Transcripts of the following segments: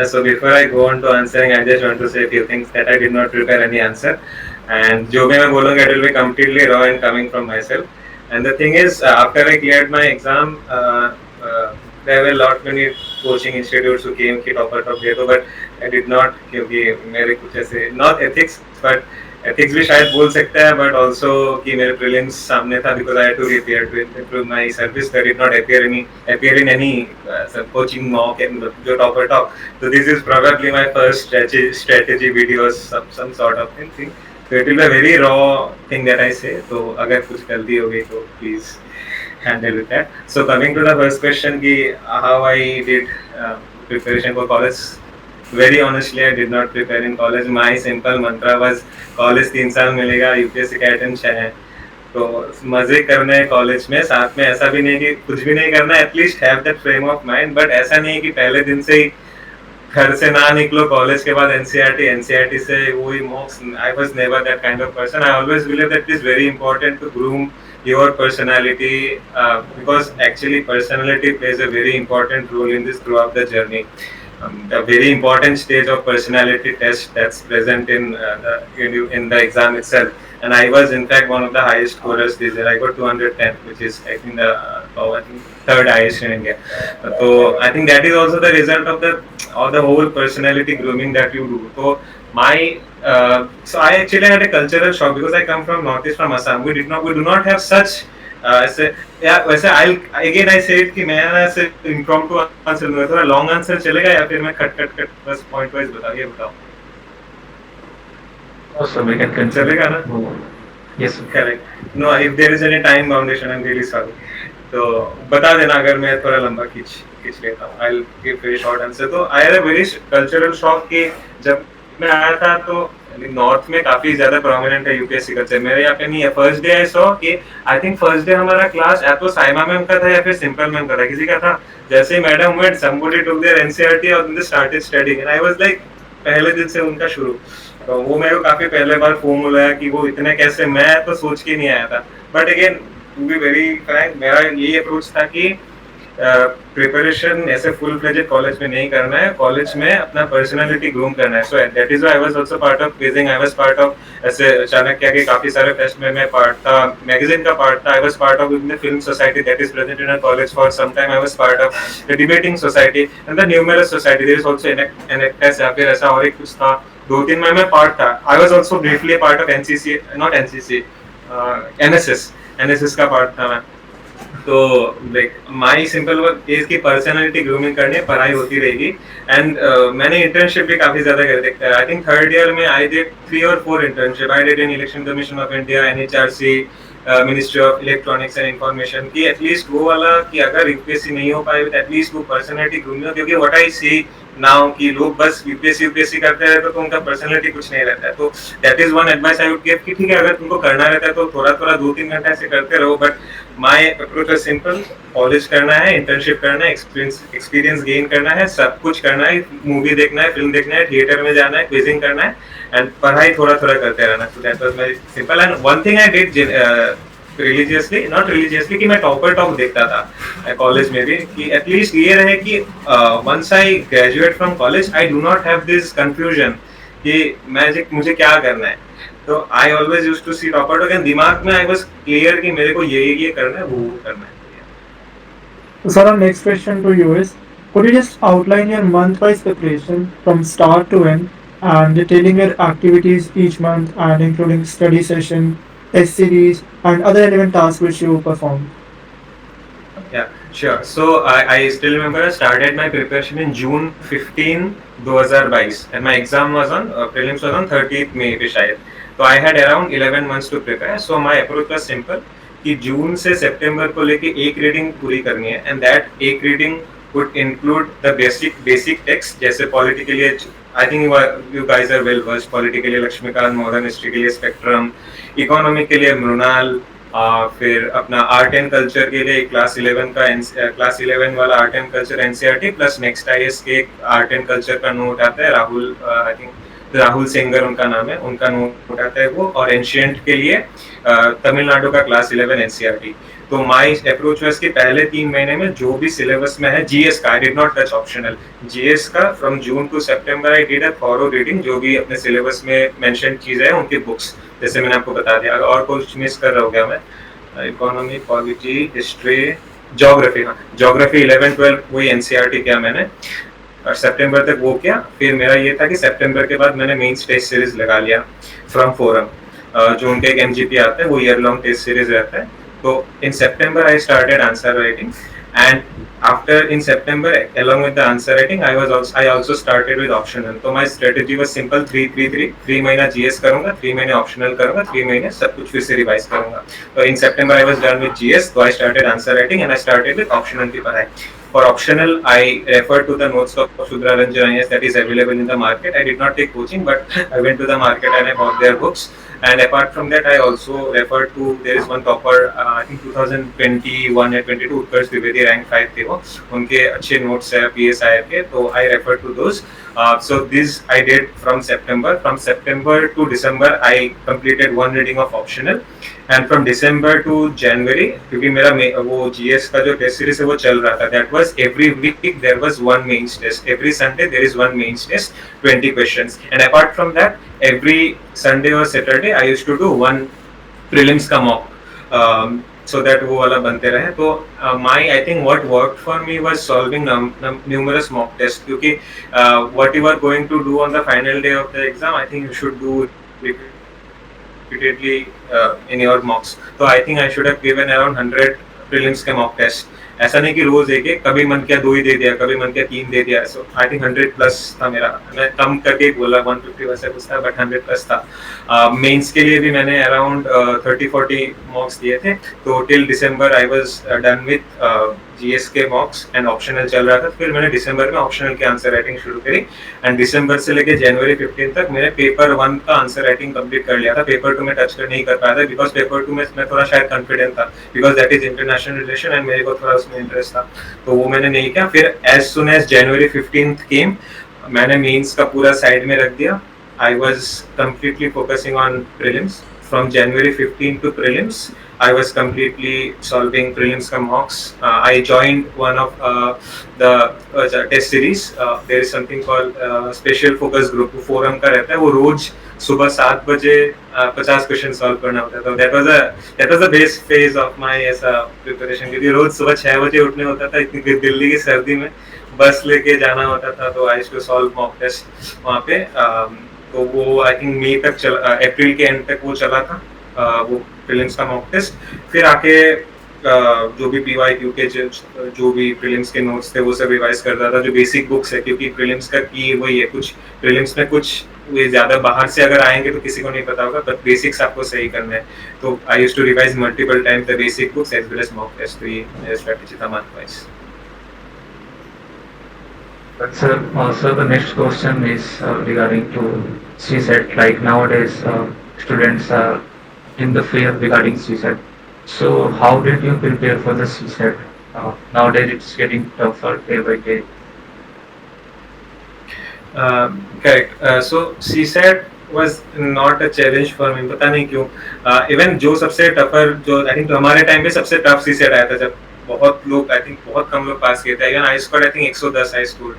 So before I go on to answering, I just want to say a few things that I did not prepare any answer, and जो भी मैं बोलूँगा it will be completely raw and coming from myself. And the thing is, after I cleared my exam, there were lot many coaching institutes who came कि topper top दे दो, but I did not, क्योंकि मेरे कुछ ऐसे not ethics, but ethics भी शायद बोल सकते हैं, but also कि मेरे prelims सामने था because I had to repair to improve my service. I did not appear in any some coaching mock and जो topper talk. So this is probably my first strategy videos, some sort of thing. So it will be a very raw thing that I say. तो अगर कुछ गलती हो गई तो please handle with that. So coming to the first question कि how I did preparation for college. Very honestly, I did not prepare in college. My simple mantra was college 3 साल मिलेगा, यूपीएससी का अटेम्प्ट है, तो मजे करने हैं college में, साथ में ऐसा भी नहीं कि कुछ भी नहीं करना, at least have that frame of mind, but ऐसा नहीं कि पहले दिन से ही घर से ना निकलो, कॉलेज के बाद एनसीईआरटी से वही mocks. I was never that kind of person. I always believe that it is very important to groom your personality, because actually personality plays a very important role in this throughout the journey. The very important stage of personality test that's present in the exam itself. And I was in fact one of the highest scorers this year. I got 210, which is I think I think third highest in India. So I think that is also the result of the whole personality grooming that you do. So so I actually had a cultural shock because I come from northeast, from Assam. We do not have such वैसे I say it कि मैं ऐसे impromptu answer दूंगा, थोड़ा long answer चलेगा या फिर मैं कट बस पॉइंट वाइज बताओ. चलेगा ना? Yes, correct. No, if there is any time foundation, I'm really sorry. तो बता देना अगर मैं थोड़ा लंबा खींच लेता हूँ. I'll give very short answer. तो I had a very cultural shock कि जब मैं आया था तो नॉर्थ में काफी ज्यादा प्रोमिनेंट है यूपीएससी कल्चर. मेरे यहाँ पे नहीं है. फर्स्ट डे आई सॉ कि आई थिंक फर्स्ट डे हमारा क्लास या तो साइमा मैम का था या फिर सिंपल मैम का था, किसी का था. जैसे ही madam went, somebody took their NCERT और they started studying and I was like पहले दिन से उनका शुरू. तो वो मेरे को काफी पहले बार फॉर्मूला है कि वो इतने कैसे, मैं तो सोच के नहीं आया था. But again to be very frank, मेरा यही अप्रोच था कि प्रिपरेशन ऐसे फुल फ्लेजेड कॉलेज में नहीं करना है, कॉलेज में अपना पर्सनालिटी ग्रूम करना है. सो that is why I was also part of quizzing. I was part of ऐसे चाणक्य के काफी सारे फेस्ट में मैं पार्ट था, मैगजीन का पार्ट था. I was part of the film society that is present in a college for some time. I was part of the debating society and the numerous society. There is also Enactus या फिर ऐसा और एक कुछ था, 2-3 में मैं part था. I was also briefly part of NCC, not NCC, NSS का पार्ट था मैं. तो like my simple work is की पर्सनालिटी ग्रूमिंग करनी, पढ़ाई होती रहेगी. एंड मैंने इंटर्नशिप भी काफी ज्यादा कर देखता है. आई थिंक थर्ड ईयर में I did 3 or 4 internship. I did in election commission of India, NHRC, ministry of electronics and information की. एटलीस्ट वो वाला कि अगर यूपीएससी नहीं हो पाए एटलीस्ट वो पर्सनालिटी ग्रूमिंग, क्योंकि व्हाट आई सी नाउ कि लोग बस यूपीएससी करते रहते तो उनका पर्सनालिटी कुछ नहीं रहता है. तो that is one advice I would give कि ठीक है अगर तुमको करना रहता है तो थोड़ा 2-3 घंटे ऐसे करते रहो. But my approach is simple. College करना है, इंटर्नशिप करना है, एक्सपीरियंस गेन करना है, सब कुछ करना है. मूवी देखना है, फिल्म देखना है, थिएटर में जाना है, क्विजिंग करना है एंड पढ़ाई थोड़ा करते रहना. So that was my simple. And one thing I did religiously, not religiously कि मैं टॉपर टॉप देखता था कॉलेज में भी, कि एटलीस्ट ये रहे कि once I graduate from college I do not have this confusion कि मुझे क्या करना है. तो I always used to see topper top and दिमाग में आई वाज क्लियर कि मेरे को ये करना है, वो करना है. So, sir, our next question to you is, could you just outline your month-wise preparation from start to end and detailing your activities each month and including study session, test series, and other relevant tasks which you perform? Yeah, sure. So I still remember I started my preparation in June 15, 2022 and my exam was on, prelims was on 30th May पे शायद. तो I had around 11 months to prepare. So my approach was simple कि जून से सितंबर को लेके एक reading पूरी करनी है एंड दैट एक reading would include the basic text. जैसे पॉलिटी के लिए I think you guys are well versed. Polity के लिए लक्ष्मीकांत, मॉडर्न हिस्ट्री के लिए स्पेक्ट्रम, इकोनॉमी के लिए मृणाल, फिर अपना आर्ट एंड कल्चर के लिए क्लास 11 वाला art and culture NCERT plus next IAS के आर्ट एंड कल्चर का नोट आता है. आई थिंक राहुल सिंगर उनका नाम है, उनका नोट आता है वो. और एंशिएंट के लिए तमिलनाडु का क्लास 11 एनसीईआरटी. तो माई अप्रोच वाज कि पहले 3 महीने में जो भी सिलेबस में है जीएस का, I did not touch optional, GS का from June to September I did a thorough reading, जो भी अपने सिलेबस में मेंशन चीजें हैं उनकी बुक्स, जैसे मैंने आपको बता दिया। और कुछ मिस कर रहा हो गया मैं, इकोनॉमी, पॉलिटी, हिस्ट्री, ज्योग्राफी, हाँ ज्योग्राफी 11-12 वही एनसीईआरटी किया मैंने और सितंबर तक वो किया। फिर मेरा ये था कि सितंबर के बाद मैंने मेंस टेस्ट सीरीज लगा लिया फ्रॉम फोरम, जो उनका एक एमजीपी आता है, वो ईयर लॉन्ग टेस्ट सीरीज रहता है। तो in September I started answer writing and after in September along with the answer writing I also started with optional. तो my strategy was simple 3-3-3, 3 महीना GS करूंगा, 3 महीने optional करूंगा, 3 महीने सब कुछ फिर से रिवाइज करूंगा। तो in September I was done with GS, so I started answer writing and I started with optional की पढ़ाई। For optional, I referred to the notes of Shudra Ranjan IAS that is available in the market. I did not take coaching, but I went to the market and I bought their books. And apart from that, I also referred to, there is one topper, I think 2021 या 22, उत्कर्ष Dwivedi rank 5 थे वो, उनके अच्छे notes है PSI के, तो I referred to those. So this I did from September. From September to December, I completed one reading of optional. And from December to January, क्योंकि मेरा वो GS का जो टेस्ट सीरीज है वो चल रहा था, that was every week there was one mains test. Every Sunday there is one mains test, 20 questions. And apart from that, every Sunday or Saturday I used to do one prelims का mock, so that वो वाला बनते रहे। तो I think what worked for me was solving numerous mock tests, क्योंकि what you are going to do on the final day of the exam, I think you should do repeatedly in your mocks. So I think I should have given around 100 prelims के mock test. ऐसा नहीं कि रोज एक एक, कभी मन किया 2 ही दे दिया, कभी मन किया 3 दे दिया। सो आई थिंक 100 प्लस था मेरा, मैं कम करके बोला 150 वैसे कुछ था, बट 100 प्लस था। मेंस के लिए भी मैंने अराउंड 30-40 मॉक्स दिए थे। तो till December I was done with GS के मॉक्स एंड ऑप्शनल चल रहा था। फिर मैंने दिसंबर में ऑप्शनल की आंसर राइटिंग शुरू करी एंड दिसंबर से लेके जनवरी 15 तक मैंने पेपर 1 का आंसर राइटिंग कंप्लीट कर लिया था। पेपर 2 में टच कर नहीं कर पाया था बिकॉज पेपर 2 में मैं थोड़ा शायद कॉन्फिडेंट था, because that is international relation and मेरे को थोड़ा उसमें इंटरेस्ट था, तो वो मैंने नहीं किया। फिर एज सुन एज जनवरी 15 केम, मैंने मेंस का पूरा साइड में रख दिया। I was completely focusing on prelims from January 15 to prelims. I was completely solving prelims ka mocks. I joined one of the test series. There is something called special focus group, forum का रहता है, वो रोज सुबह 7 बजे 50 question solve करना होता था। that was the best phase of my ऐसा प्रिपरेशन, क्योंकि रोज सुबह 6 बजे उठने होता था, इतनी दिल्ली की सर्दी में बस लेके जाना होता था। तो आई टू सॉल्व मॉक टेस्ट वहाँ पे। तो वो आई थिंक मई तक चला, अप्रैल के एंड तक वो चला था वो प्रीलिम्स का मॉक टेस्ट। फिर आके जो भी PYQ के जो भी प्रीलिम्स के नोट्स थे वो सब रिवाइज करता था, जो बेसिक बुक्स है, क्योंकि प्रीलिम्स का की वही है, कुछ प्रीलिम्स में कुछ वे ज्यादा बाहर से अगर आएंगे तो किसी को नहीं पता होगा, बट बेसिक्स आपको सही करना है। तो I used to revise multiple time the basic books as well as mock test. तो ये मेरा स्ट्रेटजी था month wise. But sir, also the next question is regarding to CSET. Like nowadays, students are in the fear regarding CSET. So how did you prepare for the CSET? Nowadays it's getting tougher day by day. Correct. So CSET was not a challenge for me. पता नहीं क्यों। Even जो सबसे tougher, जो I think हमारे time पे सबसे tough CSET आया था, जब बहुत लोग, आई थिंक बहुत कम लोग पास किए थे। Even I scored I think 110 I scored,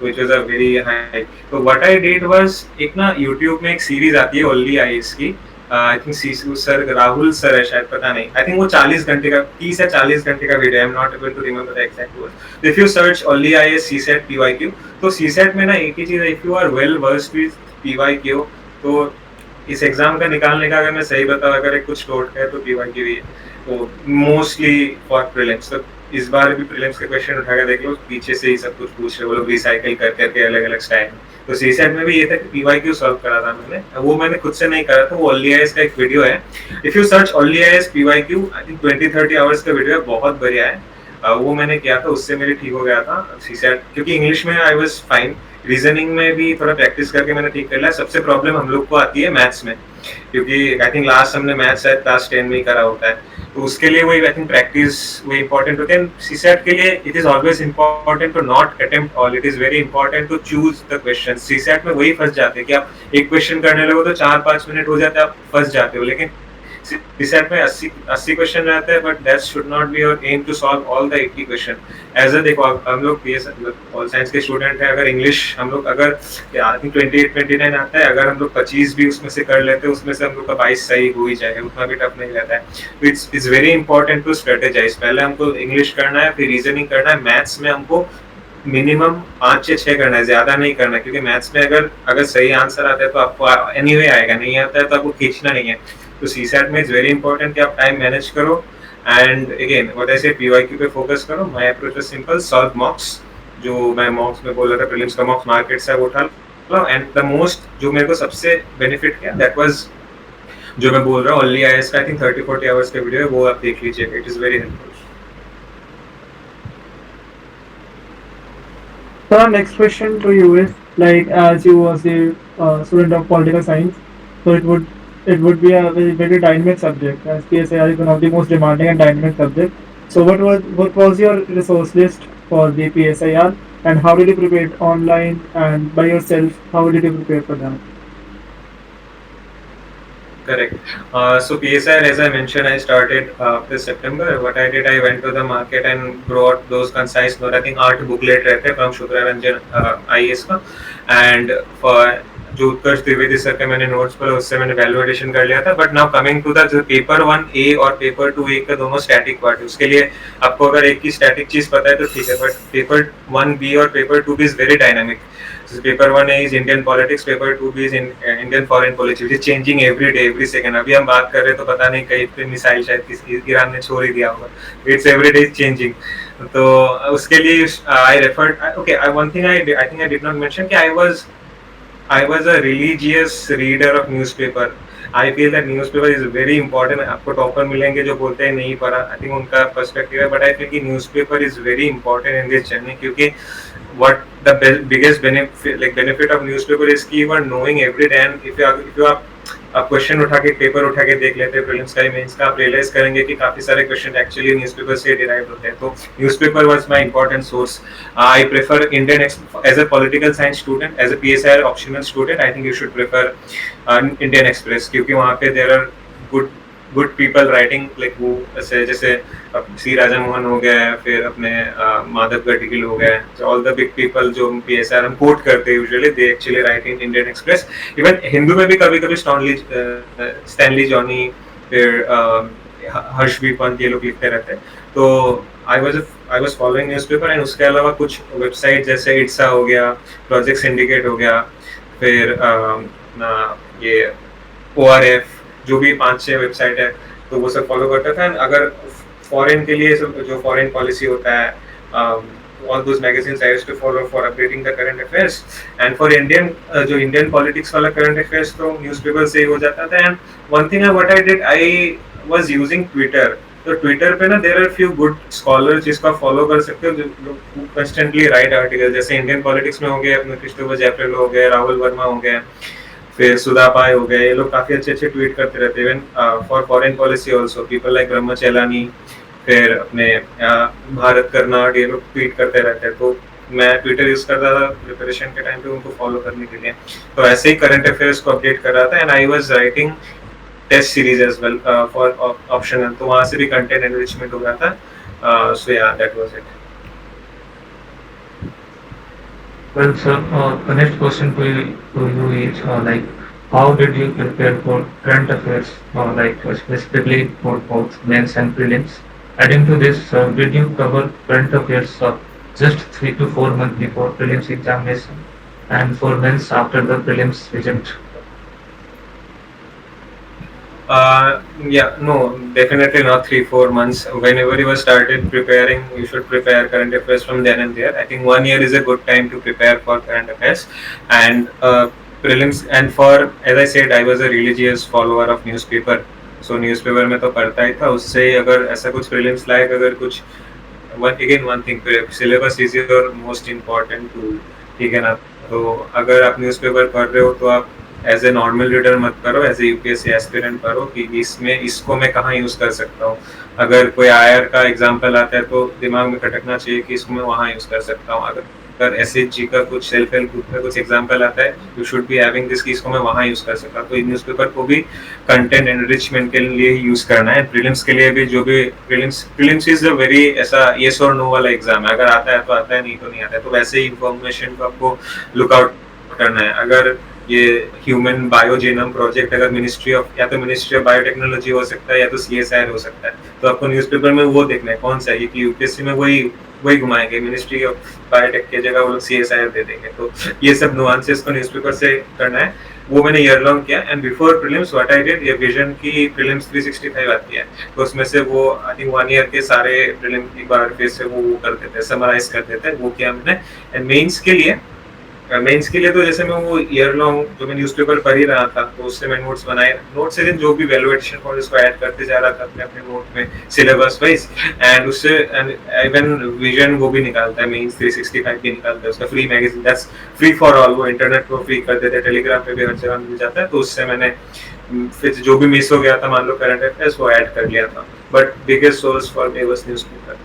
which was a very high. So what I did was, एक ना YouTube में एक सीरीज आती है ओनली IAS की, I think sir Rahul sir है शायद, पता नहीं, आई थिंक वो 40 घंटे का, 30 या 40 घंटे का video, I am not able to remember the exact word. If you search only IAS CSET PYQ, तो CSET में ना एक ही चीज है, if you are well versed with PYQ, तो इस एग्जाम का निकालने का, अगर मैं सही बताऊं, अगर एक कुछ टोट है तो PYQ ही है। तो मोस्टली फॉर प्रीलिम्स, तो इस बार भी प्रीलिम्स के क्वेश्चन उठा के देख लो, पीछे से ही सब कुछ पूछ रहे, वो लोग रिसाइकिल कर करके अलग अलग स्टाइल। तो CSET में भी ये था कि PYQ सॉल्व करा था मैंने, वो मैंने खुद से नहीं करा था, वो ओनली IAS का एक वीडियो है। If you search only IAS PYQ, I think 20-30 hours का वीडियो है, बहुत बढ़िया है। वो मैंने किया था, उससे मेरे ठीक हो गया था CSET, क्योंकि इंग्लिश में आई वाज फाइन, रीजनिंग में भी थोड़ा प्रैक्टिस करके मैंने ठीक कर लिया। सबसे प्रॉब्लम हम लोग को आती है मैथ्स में, क्योंकि आई थिंक लास्ट हमने मैथ्स शायद क्लास 10 में ही करा होता है, तो उसके लिए वही आई थिंक प्रैक्टिस वही इंपॉर्टेंट होती है। CSET के लिए it is always important to not attempt all, it is very important to choose the question. CSET में वही फंस जाते हैं कि आप एक क्वेश्चन करने लगो तो 4-5 मिनट हो जाते हैं, आप फंस जाते हो। लेकिन सीसेट में 80 क्वेश्चन रहते हैं, but that should not be your aim to solve all the 80 question. As a देखो हम लोग ऑल साइंस के स्टूडेंट हैं, अगर इंग्लिश हम लोग अगर आई थिंक 28-29 आता है, अगर हम लोग 25 भी उसमें से कर लेते हैं, उसमें से हम लोग का 22 सही हो ही जाएगा, उतना भी टफ नहीं रहता है। It's very important to strategise. पहले हमको इंग्लिश करना है, फिर रीजनिंग करना है, मैथ्स में हमको मिनिमम 5 से 6 करना है, ज्यादा नहीं करना है, क्योंकि मैथ्स में अगर सही आंसर आता है तो आपको एनीवे आएगा, नहीं आता है तो आपको खींचना नहीं है। तो सीसेट में इट्स वेरी इंपॉर्टेंट कि आप टाइम मैनेज करो, एंड अगेन व्हाट आई से पीवाईक्यू पे फोकस करो। My approach is simple, solve मॉक्स, जो मैं मॉक्स में बोल रहा था, प्रीलिम्स का मॉक्स मार्केट से वो उठा लो, एंड द मोस्ट जो मेरे को सबसे बेनिफिट किया दैट वाज जो मैं बोल रहा हूँ ओनली आईएएस का, आई थिंक 30-40 आवर्स का वीडियो है, वो आप देख लीजिएगा, it is very helpful. So our next question to you is like, as you was a student of political science, so it would be a very dynamic subject, as PSIR is one of the most demanding and dynamic subject. So what was your resource list for the PSIR, and how did you prepare it online and by yourself? How did you prepare for that? Correct. So PSIR, as I mentioned, I started this September. What I did, I went to the market and brought those concise notes. I think 8 booklet रहते from Shudra Ranjan IAS का, and for जो उत्कर्ष Dwivedi sir के मैंने notes पर उससे मैंने valuation कर लिया था। But now coming to the paper 1A और पेपर 2A का दोनों स्टैटिक पार्ट है, उसके लिए आपको अगर एक ही स्टैटिक चीज पता है तो ठीक है, बट पेपर 1B और paper 2B is very dynamic. Paper 1A is Indian politics, paper 2B is Indian foreign policy, which is changing every day, every second। अभी हम बात कर रहे हैं तो पता नहीं कहीं पे मिसाइल शायद किसी ईरान ने छोड़ ही दिया होगा, इट्स एवरी डे चेंजिंग। तो उसके लिए I referred, okay, one thing I think I did not mention कि I was a religious reader of newspaper. I feel that newspaper is very important. आपको टॉपर मिलेंगे जो बोलते हैं नहीं पढ़ा, I think उनका पर्सपेक्टिव है, but I feel कि newspaper is very important in this journey, क्योंकि what the biggest benefit of newspaper is कि you are knowing every day, and if you are आप क्वेश्चन उठा के पेपर उठा के देख लेते हैं प्रीलिम्स का मेंस का, आप रियलाइज करेंगे कि काफी सारे क्वेश्चन एक्चुअली न्यूज़पेपर से डिराइव होते हैं। तो newspaper was my important source. I prefer Indian as a political science student, as a PSIR optional student, I think you should prefer Indian Express, क्योंकि वहाँ पे there are good people writing, like वो जैसे सी राजा मोहन हो गया, फिर अपने माधव गढ़िल हो गए, ऑल द बिग पीपल जो PSIR हम कोट करते हैं usually, they actually right in Indian express. Even Hindu में भी कभी कभी स्टैनली जॉनी, फिर हर्षवीर पंत, ये लोग लिखते रहते हैं। तो I was following newspaper, and उसके अलावा कुछ वेबसाइट जैसे इट्सा हो गया, प्रोजेक्ट सिंडिकेट हो गया, फिर ये ORF, जो भी 5-6 वेबसाइट है, तो वो सब फॉलो करता था। अगर फॉरेन के लिए जो फॉरेन पॉलिसी होता है, all those magazines I used to follow for updating the current affairs, and for Indian जो Indian politics वाला current affairs तो newspaper से ही हो जाता था। And one thing what I did, I was using Twitter। तो ट्विटर पे ना there are few good scholars जिसको आप फॉलो कर सकते हो, जो कंस्टेंटली राइट आर्टिकल, जैसे इंडियन पॉलिटिक्स में हो गए अपने क्रिस्टोफर जैफ्रेल हो गए, राहुल वर्मा हो गए, फिर सुधा पाय हो गए, ये लोग काफी अच्छे ट्वीट करते रहते हैं। Even for foreign policy also people like ब्रह्मचेलानी, फिर अपने भारत कर्नाड, ये लोग ट्वीट करते रहते हैं। तो मैं ट्विटर यूज करता था प्रिपरेशन के टाइम पे उनको फॉलो करने के लिए, तो ऐसे ही करंट अफेयर्स को अपडेट कर रहा था। And I was writing test series as well for optional, तो वहाँ से भी कंटेंट एनरिचमेंट हो रहा था। सो या that was it. Well, sir, the next question to you is like, how did you prepare for current affairs, like specifically for both mains and prelims? Adding to this, did you cover current affairs just 3 to 4 months before prelims examination, and for mains after the prelims result? Yeah, no, definitely not 3-4 months. Whenever you started preparing, you should prepare current affairs from then and there. I think 1 year is a good time to prepare for current affairs. And prelims, and for, as I said, I was a religious follower of newspaper. So newspaper में तो पढ़ता ही था, उससे अगर ऐसा कुछ prelims लायक अगर कुछ one thing, syllabus is your most important tool, ठीक है ना। तो अगर आप न्यूज़पेपर पढ़ रहे हो तो आप एज ए नॉर्मल रीडर मत करो, एज ए UPSC एस्पिरेंट करो कि इसको मैं कहाँ यूज कर सकता हूँ। अगर कोई IR का एग्जाम्पल आता है तो दिमाग में खटकना चाहिए कि इसको मैं वहाँ यूज कर सकता हूँ। अगर अगर SHG का कुछ सेल्फ हेल्प ग्रुप का कुछ एग्जाम्पल आता है, you should be having this कि इसको मैं वहाँ यूज कर सकता हूँ। तो न्यूज़पेपर को भी कंटेंट एनरिचमेंट के लिए यूज करना है। प्रीलिम्स के लिए भी जो भी प्रीलिम्स इज अ वेरी ऐसा येस और नो वाला एग्जाम है, अगर आता है तो आता है, नहीं तो नहीं आता है। तो वैसे ही इंफॉर्मेशन को आपको लुकआउट करना है। अगर ये ह्यूमन बायोजेनम प्रोजेक्ट अगर मिनिस्ट्री ऑफ या तो मिनिस्ट्री ऑफ बायोटेक्नोलॉजी हो सकता है या तो CSIR हो सकता है, तो आपको न्यूज़पेपर में वो देखना है कौन सा है, कि UPSC में वही घुमाएंगे, मिनिस्ट्री ऑफ बायोटेक की जगह वो लोग CSIR दे देंगे। तो ये सब नुआंसेस को न्यूज़पेपर से करना है, वो मैंने ईयर लॉन्ग किया। And before prelims what I did, ये विजन की प्रीलिम्स 365 आती है, तो उसमें से वो आई थिंक 1 ईयर के सारे प्रीलिम एक बार फिर से वो कर देते हैं, समराइज कर देते हैं, वो किया मैंने। एंड मेंस के लिए तो जैसे मैं वो ईयर लॉन्ग जो मैं न्यूज़पेपर पढ़ ही रहा था, तो उससे मैं नोट्स बनाए, नोट्स से जो भी वैल्यूएशन पॉइंट उसको ऐड करते जा रहा था अपने अपने नोट में सिलेबस वाइज। एंड उससे इवन विजन वो भी निकालता है, मेंस 365 भी निकालता है, उसका free magazine, that's free for all, वो इंटरनेट को फ्री कर देते हैं, टेलीग्राम पे भी हर जगह मिल जाता है। तो उससे मैंने फिर जो भी मिस हो गया था, मान लो करंट अफेयर्स, वो ऐड कर लिया था। But biggest source for me was newspaper.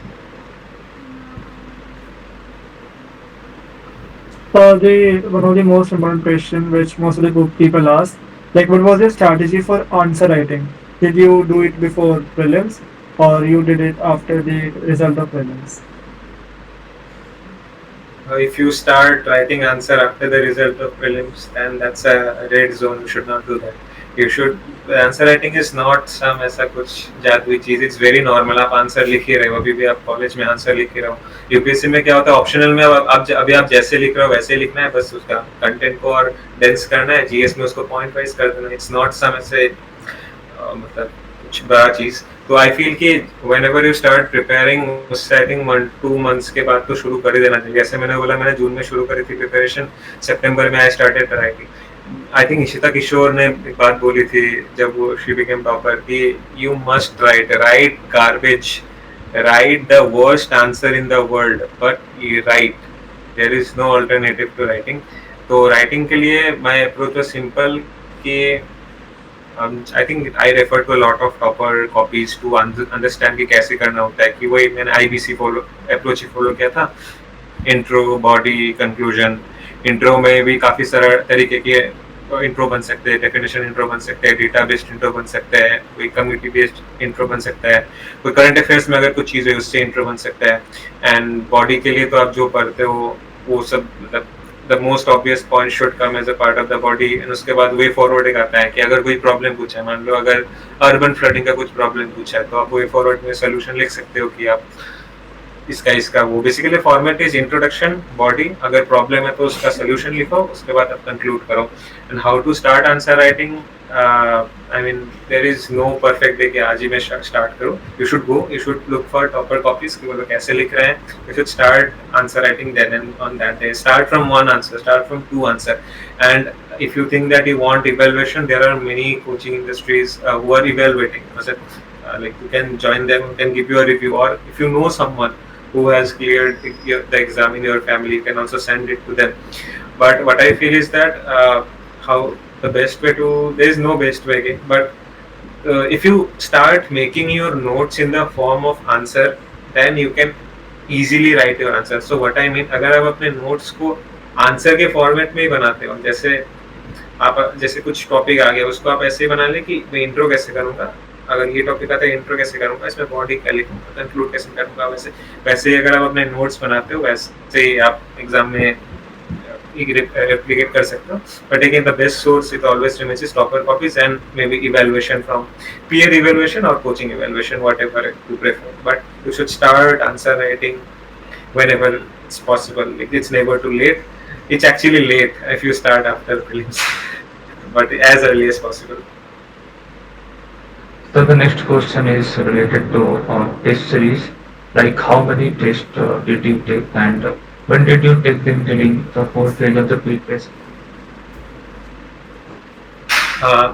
The one of the most important question which most of the group people ask, like what was your strategy for answer writing? Did you do it before prelims or you did it after the result of prelims? If you start writing answer after the result of prelims, then that's a red zone. You should not do that. You should, answer writing is not some ऐसा कुछ जादुई चीज, it's very normal. आप answer लिख ही रहे हो, अभी भी आप कॉलेज में आंसर लिख ही रहे हो। UPSC में क्या होता है, ऑप्शनल में आप अभी आप जैसे लिख रहे हो वैसे लिखना है, बस उसका कंटेंट को और डेंस करना है। GS में उसको पॉइंट वाइज कर देना, इट्स नॉट सम ऐसे मतलब कुछ बड़ा चीज। तो आई फील कि व्हेनेवर यू स्टार्ट प्रिपेयरिंग, उससे आई थिंक 1-2 मंथ्स के बाद तो शुरू कर ही देना चाहिए। जैसे मैंने बोला, मैंने जून में शुरू करी थी प्रिपरेशन, सितंबर में I started writing. I think Ishita Kishore ने एक बात बोली थी जब वो शी बिकेम टॉपर, कि you must write garbage, write the worst answer in the world, but you write, there is no alternative to writing. तो राइटिंग के लिए माय अप्रोच वाज सिंपल कि I think I refer to a lot of topper copies to understand कि कैसे करना होता है, कि वही मैंने IBC अप्रोच ही फॉलो किया था, इंट्रो, बॉडी, कंक्लूजन। इंट्रो में भी काफ़ी सारे तरीके के इंट्रो बन सकते हैं, डेफिनेशन इंट्रो बन सकते हैं, डेटा बेस्ड इंट्रो बन सकता है, कोई कम्युनिटी बेस्ड इंट्रो बन सकता है, कोई करंट अफेयर्स में अगर कुछ चीज़ है उससे इंट्रो बन सकता है। एंड बॉडी के लिए तो आप जो पढ़ते हो वो सब, मतलब the most obvious point should come as a part of the body। and उसके बाद वे फॉरवर्ड एक आता है कि अगर कोई प्रॉब्लम पूछा है, मान लो अगर अर्बन फ्लडिंग का कुछ प्रॉब्लम पूछा है, तो आप वे फॉरवर्ड में सोल्यूशन लिख सकते हो कि आप इसका वो basically format is introduction, body, अगर प्रॉब्लम है तो उसका सोल्यूशन लिखो, उसके बाद आप कंक्लूड करो। And how to start answer writing, I mean there is no perfect day कि आज ही मैं स्टार्ट करूँ। You should look for topper copies कि वो लोग कैसे लिख रहे हैं। You should start answer writing then and on that day start from 1 answer, start from 2 answer. And if you think that you want evaluation, there are many coaching industries who are evaluating, like you can join them, can give you a review, or if you know someone who has cleared the exam in your family, you can also send it to them. But what I feel is that how the best way to, there is no best way, but if you start making your notes in the form of answer, then you can easily write your answer. So what I mean, अगर आप अपने notes को answer के format में ही बनाते हो, जैसे कुछ टॉपिक आ गया उसको आप ऐसे ही बना ले कि मैं इंट्रो कैसे करूंगा, अगर ये टॉपिक आता है इंट्रो कैसे करूंगा, इसमें बॉडी क्या लिखूंगा, कंक्लूड कैसे करूंगा, वैसे ही अगर आप अपने नोट्स बनाते हो वैसे ही आप एग्जाम में रेप्लिकेट कर सकते हो। But again the best source it always remains is topper copies and may be evaluation from peer evaluation or coaching evaluation, whatever you prefer. But you should start answer writing whenever it's possible. It's never too late. It's actually late if you start after prelims, but as early as possible. So the next question is related to test series. Like how many tests did you take, and when did you take them during the fourth phase of the pre-test?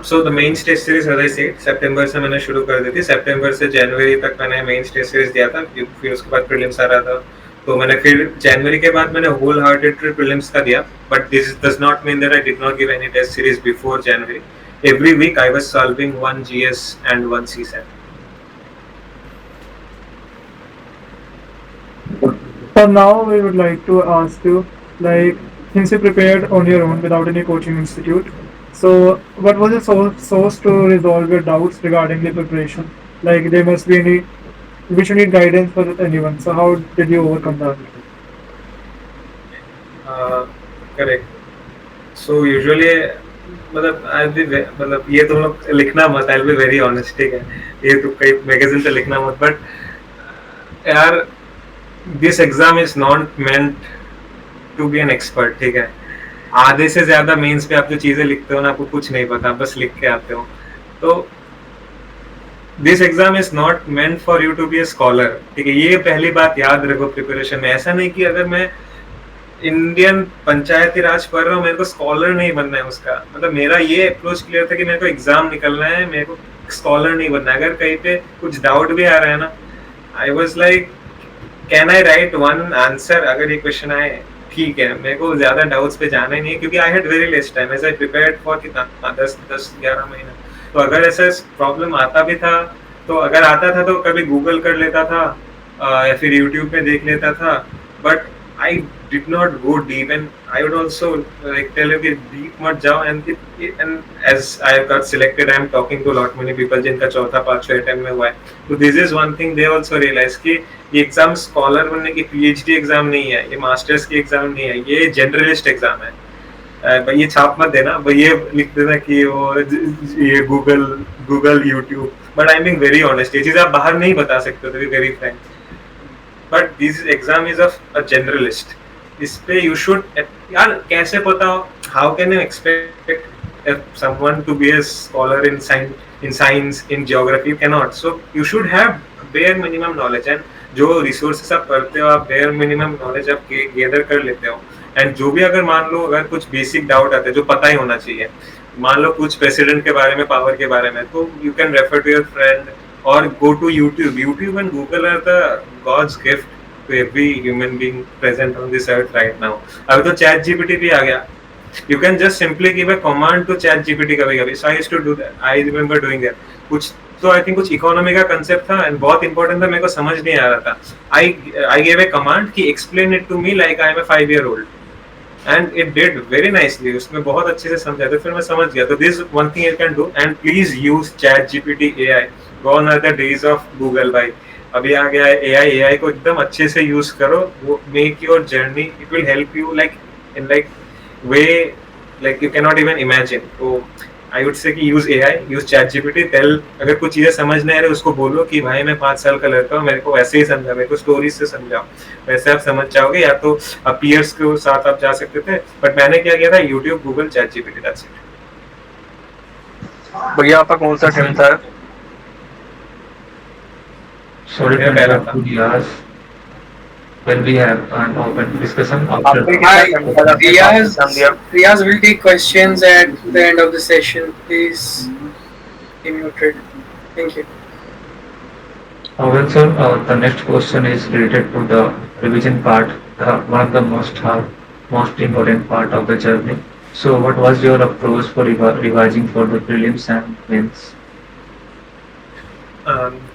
So the main test series, as I said, सितंबर से मैंने शुरू कर दी थी। सितंबर से जनवरी तक मैंने main test series दिया था, फिर उसके बाद प्रीलिम्स आ रहा था, तो मैंने फिर जनवरी के बाद मैंने होल हार्टेड प्रीलिम्स का दिया। But this does not mean that I did not give any test series before January. Every week I was solving 1 GS and 1 CSAT. For now, we would like to ask you, like, since you prepared on your own without any coaching institute, so what was the source to resolve your doubts regarding the preparation? Like, there must be any, which you need guidance for anyone. So, how did you overcome that? Uh, correct. So usually मतलब मतलब ये तुम लोग लिखना मत, आई B very honest, ठीक है, ये तुम कहीं मैगजीन पे लिखना मत, बट यार this exam is not meant to be an expert, ठीक है। आधे से ज्यादा मेंस पे आप जो चीजें लिखते हो ना, आपको कुछ नहीं पता, बस लिख के आते हो। तो this exam is not meant for you to be a scholar, ठीक है, ये पहली बात याद रखो प्रिपरेशन में। ऐसा नहीं कि अगर मैं इंडियन पंचायती राज पढ़ रहा हूँ मेरे को स्कॉलर नहीं बनना है उसका, मतलब मेरा ये अप्रोच क्लियर था कि मेरे को एग्जाम निकलना है, मेरे को स्कॉलर नहीं बनना है। अगर कहीं पे कुछ डाउट भी आ रहा है ना, I was like can I right one answer, अगर ये क्वेश्चन आए ठीक है, मेरे को ज्यादा डाउट्स पे जाना ही नहीं है, क्योंकि I had very less time as I prepared for कितना 10-11 महीना। तो अगर ऐसा प्रॉब्लम आता भी था, तो अगर आता था तो कभी गूगल कर लेता था, या फिर यूट्यूब पे देख लेता था, but I did not go deep, and I would also like tell you कि deep मत जाओ, and as I got selected, I am talking to a lot many people जिनका चौथा पांचवा अटेम्प्ट में हुआ है। तो this is one thing they also realize कि ये एग्जाम स्कॉलर बनने की PhD एग्जाम नहीं है, ये मास्टर्स की एग्जाम नहीं है, ये जनरलिस्ट एग्जाम है। भाई ये छाप मत देना, भाई ये लिख देना कि वो ये Google YouTube, but I am being very honest, ये चीज आप बाहर नहीं बता सकते, to be very frank. But this exam is of a generalist, इस पे यू शुड, यार कैसे पता हो, how can you expect someone to be a scholar in science in geography, you can not. So you should have bare minimum knowledge, and जो resources आप पढ़ते हो आप बेयर मिनिमम नॉलेज आप गेदर कर लेते हो। एंड जो भी अगर मान लो अगर कुछ बेसिक डाउट आते हैं जो पता ही होना चाहिए, मान लो कुछ प्रेसिडेंट के बारे में, पावर के बारे में, तो you can refer to your friend or go to YouTube. YouTube and Google are the God's gift to every human being present on this earth right now. अभी तो Chat GPT भी आ गया. You can just simply give a command to Chat GPT कभी-कभी. So I used to do that. I remember doing that. कुछ तो I think कुछ economy का concept था and बहुत इंपॉर्टेंट था, मेरे को समझ नहीं आ रहा था. I gave a command कि explain it to me like I am a 5-year-old. And it did very nicely. उसमें बहुत अच्छे से समझा, तो फिर मैं समझ गया। तो this one thing you can do, and please use Chat GPT AI. Gone are the days of Google भाई, अभी आ गया है AI को एकदम अच्छे से यूज करो, वो make your journey, it will help you like in like way like you can not even imagine. तो आई वुड से कि use AI, use ChatGPT, tell, अगर कुछ चीजें समझ नहीं आ रही उसको बोलो कि भाई मैं 5 साल का लड़का हूँ, मेरे को वैसे ही समझा, मेरे को स्टोरीज से समझाओ, वैसे आप समझ जाओगे। या तो पीयर्स के साथ आप जा सकते थे, बट मैंने क्या किया था, YouTube, Google, ChatGPT, that's it. भैया आपका कौन सा टेम था? Sorry to interrupt you, Diaz. When we have an open discussion after. Hi, Riyaz will take questions at the end of the session. Please be muted. Thank you. Well, sir, the next question is related to the revision part, one of the most important part of the journey. So, what was your approach for revising for the prelims and mains?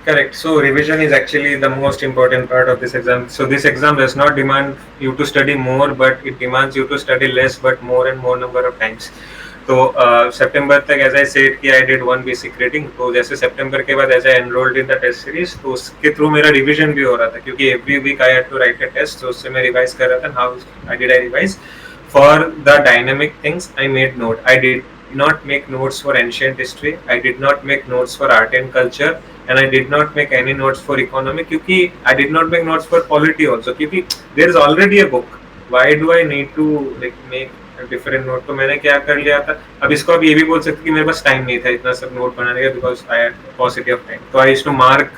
Correct. So revision is actually the most important part of this exam. So this exam does not demand you to study more, but it demands you to study less, but more and more number of times. तो सितंबर तक as I said कि I did one basic reading, तो जैसे सितंबर के बाद as I enrolled in the test series, तो उसके थ्रू मेरा रिवीजन भी हो रहा था, क्योंकि every week I had to write a test, तो उससे मैं रिवाइज कर रहा था। How I revise for the dynamic things, I made note, I did not make notes for ancient history, I did not make notes for art and culture, and I did not make any notes for economy, क्योंकि I did not make notes for polity also, क्योंकि there is already a book, why do I need to like make a different note। तो मैंने क्या कर लिया था, अब इसको आप ये भी बोल सकते कि मेरे पास टाइम नहीं था इतना सब नोट बनाने का, because I had possibility of time, तो I used to mark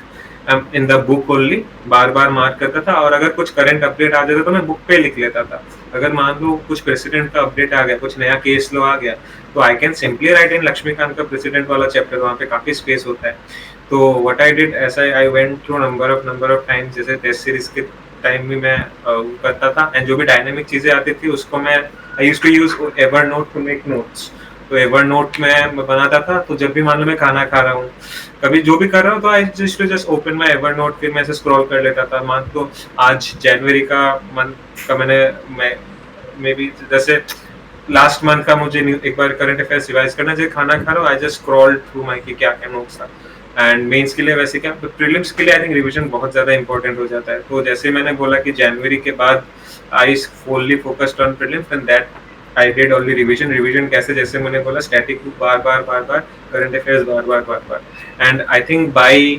in the book only, बार बार मार्क करता था, और अगर कुछ करंट अपडेट आ जाता तो मैं बुक पे लिख लेता था। अगर मान लो कुछ प्रेसिडेंट का अपडेट आ गया, कुछ नया केस लो आ गया, तो आई कैन सिंपली राइट इन लक्ष्मीकांत का प्रेसिडेंट वाला चैप्टर, वहाँ पे काफी स्पेस होता है। तो व्हाट आई डिड, ऐसा I went through number of times, जैसे टेस्ट सीरीज के टाइम भी मैं करता था, एंड जो भी डायनेमिक चीजें आती थी उसको मैं I used to use Evernote to make notes. तो एवर नोट में बनाता था, तो जब भी मान लो मैं खाना खा रहा हूँ, कभी जो भी कर रहा हूँ, तो I just open my ever note, फिर मैं ऐसे स्क्रॉल कर लेता था। मान तो आज जनवरी का मंथ का मैं मे बी जैसे लास्ट मंथ का मुझे एक बार करंट अफेयर्स रिवाइज करना, जैसे खाना खा रहा हूँ, I just scroll through my कि क्या क्या नोट्स था। एंड मेंस के लिए वैसे क्या, प्रीलिम्स के लिए आई थिंक रिवीजन बहुत ज्यादा इंपॉर्टेंट हो जाता है। तो जैसे मैंने बोला कि जनवरी के बाद I fully focused on prelims, and that I did only revision कैसे, जैसे मैंने बोला static bar bar current affairs bar and I think by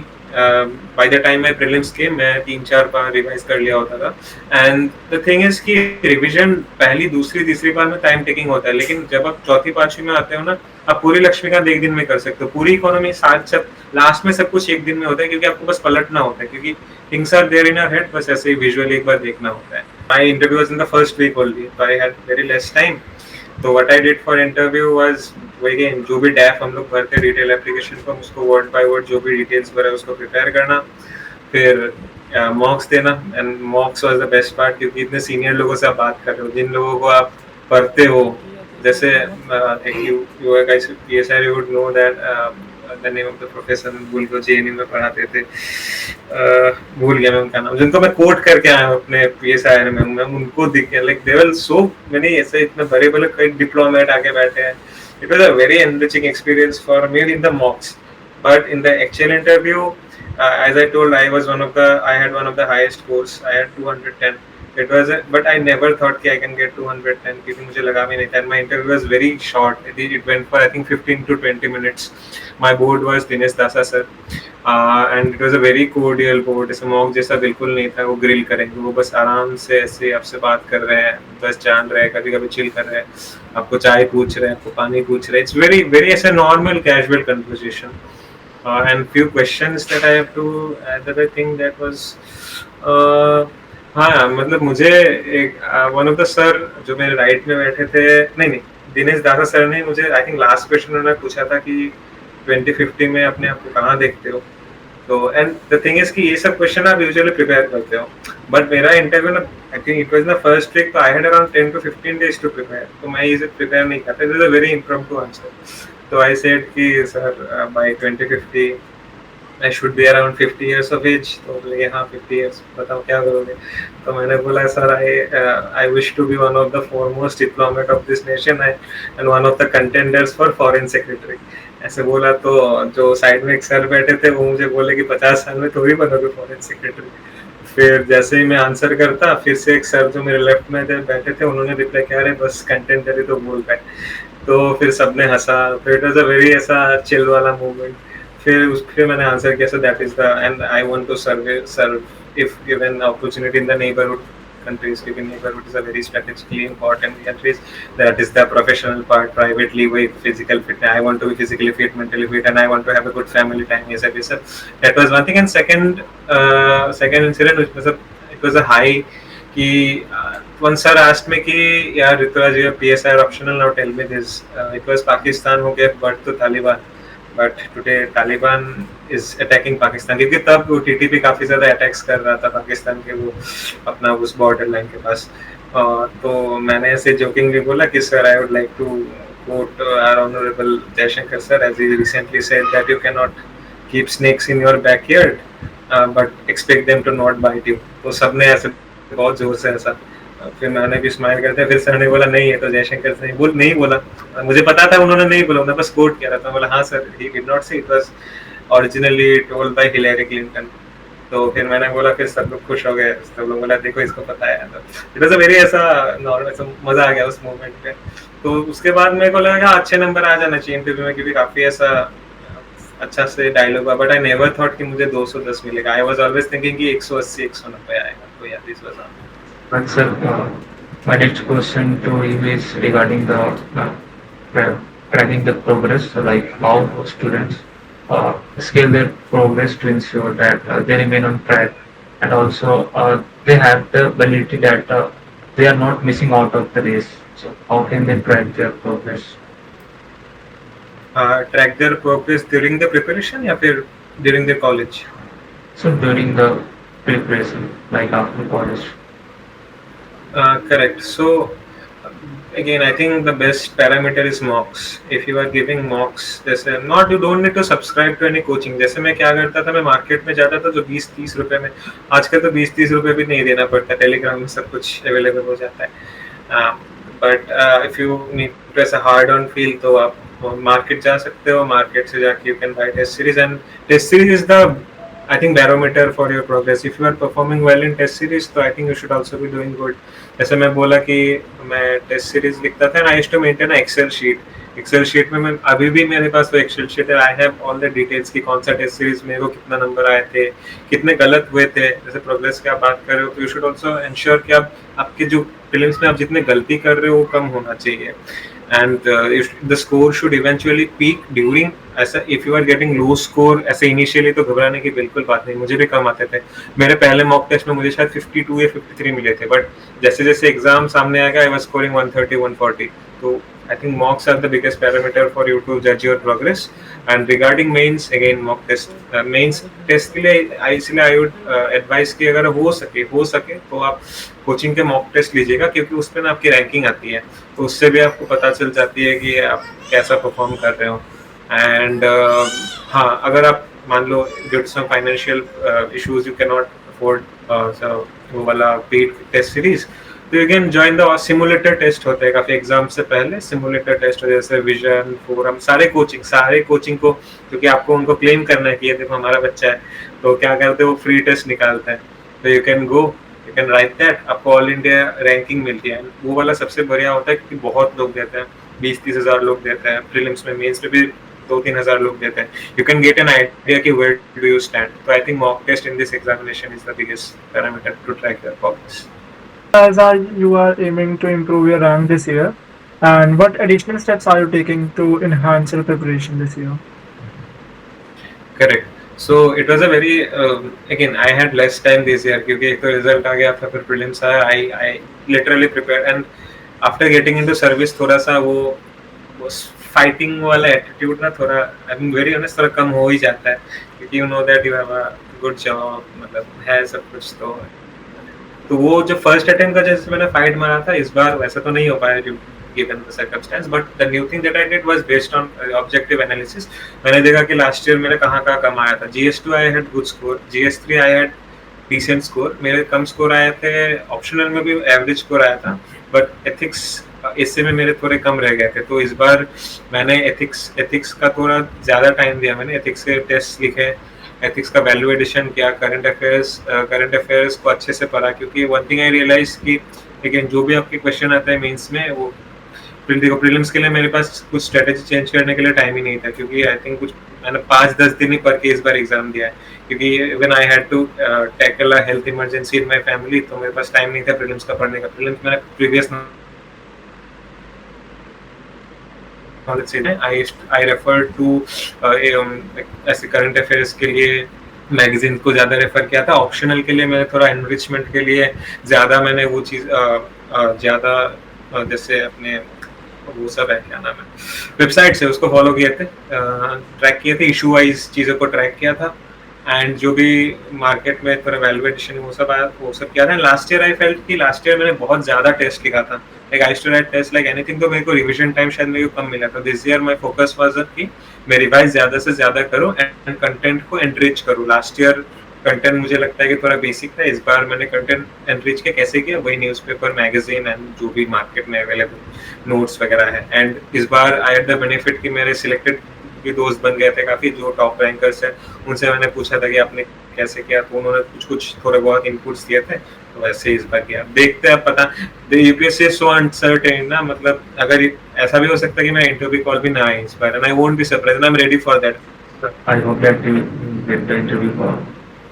the time मैं प्रीलिम्स के मैं 3-4 बार रिवाइज कर लिया होता था। एंड द थिंग इज कि रिवीजन पहली दूसरी तीसरी बार में टाइम टेकिंग होता है, लेकिन जब आप चौथी पांचवी में आते हो ना, आप पूरी लक्ष्मीकांत एक दिन में कर सकते हो, पूरी इकोनॉमी साथ सब लास्ट में सब कुछ एक दिन में होता है, क्योंकि आपको बस पलटना होता है, क्योंकि things are there in your head, बस ऐसे ही विजुअली एक बार देखना होता है। My interview was in the first week only, so I had very less time. तो what I did for interview was वही, जो भी डैफ हम लोग भरते डिटेल एप्लीकेशन फॉर्म, उसको वर्ड बाय वर्ड जो भी डिटेल्स भरा उसको प्रिपेयर करना, फिर मॉक्स देना। And मॉक्स was the best part, क्योंकि इतने सीनियर लोगों से आप बात कर रहे हो, जिन लोगों को आप पढ़ते हो, जैसे you guys PSR you would know that the name of the professor, भूल को JNU में पढ़ाते थे, भूल गया मैं उनका नाम, जिनको मैं कोट करके आया हूँ अपने PSR में, मैं उनको दिखे like they were so many, ऐसे इतने बड़े बड़े कई डिप्लोमेट आके बैठे हैं। It was a very enriching experience for me in the mocks, but in the actual interview, as I told, I had one of the highest scores. I had 210. It was, but I never thought कि I can get 210, क्योंकि मुझे लगा भी नहीं था। My interview was very short. It went for I think 15 to 20 minutes. My board was Dinesh Dasa sir, and it was a very cordial board. ऐसे mock जैसा बिल्कुल नहीं था, वो ग्रिल करेंगे, वो बस आराम से ऐसे आपसे बात कर रहे हैं, बस जान रहे हैं, कभी कभी चिल कर रहे हैं, आपको चाय पूछ रहे हैं, आपको पानी पूछ रहे हैं। It's very very ऐसे normal casual conversation. And few questions that I have to add that I think that was हाँ, मतलब मुझे एक वन ऑफ द सर जो मेरे राइट में बैठे थे, नहीं दिनेश दासा सर ने मुझे आई थिंक लास्ट क्वेश्चन उन्होंने पूछा था कि 2050 में अपने आप को कहाँ देखते हो। तो एंड द थिंग इज कि ये सब क्वेश्चन आप यूजुअली प्रिपेयर करते हो, बट मेरा इंटरव्यू ना I think it was the first week, तो I had around 10 to 15 days to prepare, तो मैं ये प्रिपेयर नहीं करता, it was a very impromptu answer. तो आई सेड कि sir by 2050 I should be around 50 years of age. तो बोले हाँ 50 years, बताओ क्या करोगे। तो मैंने बोला sir I wish to be one of the foremost diplomat of this nation and one of the contenders for foreign secretary. ऐसे बोला तो जो साइड में एक सर बैठे थे वो मुझे बोले कि 50 साल में थोड़ी बनोगे फॉरेन सेक्रेटरी। फिर जैसे ही मैं आंसर करता, फिर से एक सर जो मेरे लेफ्ट में बैठे थे उन्होंने रिप्लाई किया, अरे बस कंटेंडर ही तो बोल पाए। तो फिर सबने हंसा, फिर इट वाज अ वेरी ऐसा चिल वाला मोमेंट। फिर मैंने आंसर किया, so that is the end I want to serve if given opportunity in the neighbourhood countries, क्योंकि neighborhood is a very strategically important countries. That is the professional part. Privately with physical fitness, I want to be physically fit, mentally fit, and I want to have a good family time. Yes, sir. That was one thing. And second incident, it was a high कि one sir asked me कि यार Rituraj, your PSI are optional now, tell me this. It was Pakistan हो गया but to Taliban. But today Taliban is attacking Pakistan, क्योंकि तब वो TTP काफी ज्यादा अटैक्स कर रहा था पाकिस्तान के वो अपना उस बॉर्डर लाइन के पास। तो मैंने ऐसे जोकिंगली बोला कि sir I would like to quote our honourable Jaishankar sir as he recently said that you can not keep snakes in your backyard but expect them to not bite you. तो सबने ऐसे बहुत जोर से ऐसा, फिर मैंने भी स्माइल करते, फिर सर ने बोला नहीं है तो जयशंकर से नहीं बोला, मुझे पता था उन्होंने नहीं बोला, मैं बस कोट किया था। बोला हाँ सर, ही डिड नॉट से, it was originally told by Hillary Clinton. तो फिर मैंने बोला, फिर सब लोग खुश हो गए, सब लोग बोला देखो इसको पता है। तो इट वाज अ वेरी ऐसा नॉर्मल, ऐसा मजा आ गया उस मोमेंट पे। तो उसके बाद मेरे को लगा अच्छे नंबर आ जाना चाहिए इंटरव्यू में, क्योंकि काफी ऐसा अच्छा से डायलॉग हुआ, बट आई नेवर थॉट कि मुझे 210 मिलेगा। आई वाज ऑलवेज थिंकिंग कि 180 190 आएगा। तो यार this was But sir, my next question to you is regarding the tracking the progress, so like how students scale their progress to ensure that they remain on track, and also they have the ability that they are not missing out of the race. So how can they track their progress? Track their progress during the preparation या फिर during the college? So during the preparation, like after college. Correct. So again, I think the best parameter is mocks. If you are giving mocks, जैसे not, you don't need to subscribe to any coaching. जैसे मैं क्या करता था, मैं market में जाता था, जो 20-30 रुपए में, आजकल तो 20-30 रुपए भी नहीं देना पड़ता, टेलीग्राम में सब कुछ अवेलेबल हो जाता है. But if you need to ऐसा हार्ड ऑन फील, तो आप मार्केट जा सकते हो, मार्केट से जाके you can buy test series, and test series is the, I think, barometer for your progress. If you are performing well in test series, तो I think you should also be doing good. जैसे मैं बोला कि मैं test series लिखता था, I used to maintain an Excel sheet. Excel sheet में मैं अभी भी मेरे पास वो Excel sheet है. I have all the details कि कौन सा टेस्ट सीरीज में वो कितना नंबर आए थे, कितने गलत हुए थे. जैसे प्रोग्रेस की आप बात कर रहे हो, तो you should also ensure कि आप आपके जो प्रीलिम्स में आप जितने गलती कर रहे हो वो कम होना चाहिए. And if the score should eventually peak during, ऐसा if you are getting low score ऐसे initially, तो घबराने की बिल्कुल बात नहीं. मुझे भी कम आते थे. मेरे पहले मॉक टेस्ट में मुझे शायद 52 या 53 मिले थे, बट जैसे जैसे एग्जाम सामने आएगा, आई वाज स्कोरिंग 130 140. तो I think mocks are the biggest parameter for you to judge your progress. And regarding mains, again mock test, mains test के लिए इसलिए I would advise कि अगर हो सके तो आप कोचिंग के मॉक टेस्ट लीजिएगा, क्योंकि उस पर ना आपकी रैंकिंग आती है, तो उससे भी आपको पता चल जाती है कि आप कैसा परफॉर्म कर रहे हो. एंड हाँ, अगर आप मान लो due to some financial issues you can not afford वो वाला पेड टेस्ट सीरीज, तो you can join the simulator test होते हैं काफी एग्जाम से पहले. सिमुलेटर टेस्ट होते हैं जैसे विजन, फोरम, सारे कोचिंग को, क्योंकि आपको उनको क्लेम करना है कि ये देखो हमारा बच्चा है, तो क्या करते हैं वो फ्री टेस्ट निकालते हैं. तो you can go, you can write that, आपको ऑल इंडिया रैंकिंग मिलती है. वो वाला सबसे बढ़िया होता है क्योंकि बहुत लोग देते हैं, 20-30 हज़ार लोग देते हैं. प्रीलिम्स में, मेंस में भी 2-3 हज़ार लोग देते हैं. You can get an idea कि वेयर डू यू स्टैंड. तो I think mock test in this examination is the biggest parameter to track your progress. As you are aiming to improve your rank this year, and what additional steps are you taking to enhance your preparation this year? Correct. So it was a very again, I had less time this year क्योंकि एक तो result आ गया था, फिर prelims आया. I literally prepared, and after getting into service थोड़ा सा वो फाइटिंग वाला एटीट्यूड ना थोड़ा, आई एम वेरी ऑनेस्ट, थोड़ा कम हो ही जाता है, क्योंकि you know that you have a good job, मतलब है सब कुछ. तो वो जो फर्स्ट अटेम्प्ट का जैसे मैंने फाइट मारा था, इस बार वैसा तो नहीं हो पाया given the circumstance, but the new thing that I did was based on objective analysis. मैंने देखा कि लास्ट ईयर मेरे कहाँ कम आया था. GS2 I had good score, GS3 I had decent score. मेरे कम स्कोर आए थे, ऑप्शनल में भी एवरेज स्कोर आया था, बट एथिक्स इससे में मेरे थोड़े कम रह गए थे. तो इस बार मैंने एथिक्स का थोड़ा ज़्यादा टाइम दिया. मैंने एथिक्स के टेस्ट लिखे, एथिक्स का वैल्यू एडिशन किया, करंट अफेयर्स को अच्छे से पढ़ा, क्योंकि वन थिंग आई रियलाइज कि अगेन जो भी आपके क्वेश्चन आता है मेंस में, वो प्रीलिम्स के लिए मेरे पास कुछ स्ट्रेटेजी चेंज करने के लिए टाइम ही नहीं था, क्योंकि आई थिंक कुछ मैंने 5-10 दिन ही पढ़ के इस बार एग्जाम दिया है, क्योंकि when I had to tackle a health emergency in my family, तो मेरे पास टाइम नहीं था प्रीलिम्स का पढ़ने का. प्रीलिम्स मैंने प्रीवियस नॉलेज से आई रेफर टू ऐसे करंट अफेयर्स के लिए मैगजीन को ज़्यादा रेफर किया था. ऑप्शनल के लिए मैंने थोड़ा एनरिचमेंट के लिए ज़्यादा मैंने वो चीज़ ज़्यादा जैसे अपने वो सब है, क्या नाम है, वेबसाइट से उसको फॉलो किए थे, ट्रैक किए थे, इशू वाइज चीज़ों को ट्रैक किया था, एंड जो भी मार्केट में थोड़ा वैल्यूएशन वो सब आया वो सब किया था. लास्ट ईयर आई फेल्ट कि लास्ट ईयर मैंने बहुत ज़्यादा टेस्ट लिखा था, like I used to write test like anything, तो मेरे को रिवीजन टाइम शायद मेरे को कम मिला था. This year my focus was कि मैं रिवाइज ज़्यादा से ज़्यादा करूँ एंड कंटेंट को एनरिच करूँ. लास्ट ईयर कंटेंट मुझे लगता है कि थोड़ा बेसिक था, इस बार मैंने कंटेंट एनरिच के कैसे किया, वही न्यूज़पेपर, मैगजीन एंड जो भी मार्केट में अवेलेबल नोट्स वगैरह है. एंड इस बार आई हैड द बेनिफिट कि मेरे सिलेक्टेड भी दोस्त बन गए थे काफ़ी, जो टॉप रैंकर्स हैं, उनसे मैंने पूछा था कि आपने कैसे किया, तो उन्होंने कुछ थोड़े बहुत इनपुट्स दिए थे, तो वैसे इस बार किया. देखते हैं, पता यूपीएससी इज सो अनसर्टेन ना, मतलब अगर ऐसा भी हो सकता है कि मेरा इंटरव्यू कॉल भी ना आए इस बार, and I won't be surprised, I am ready for that. I hope that you get the interview call.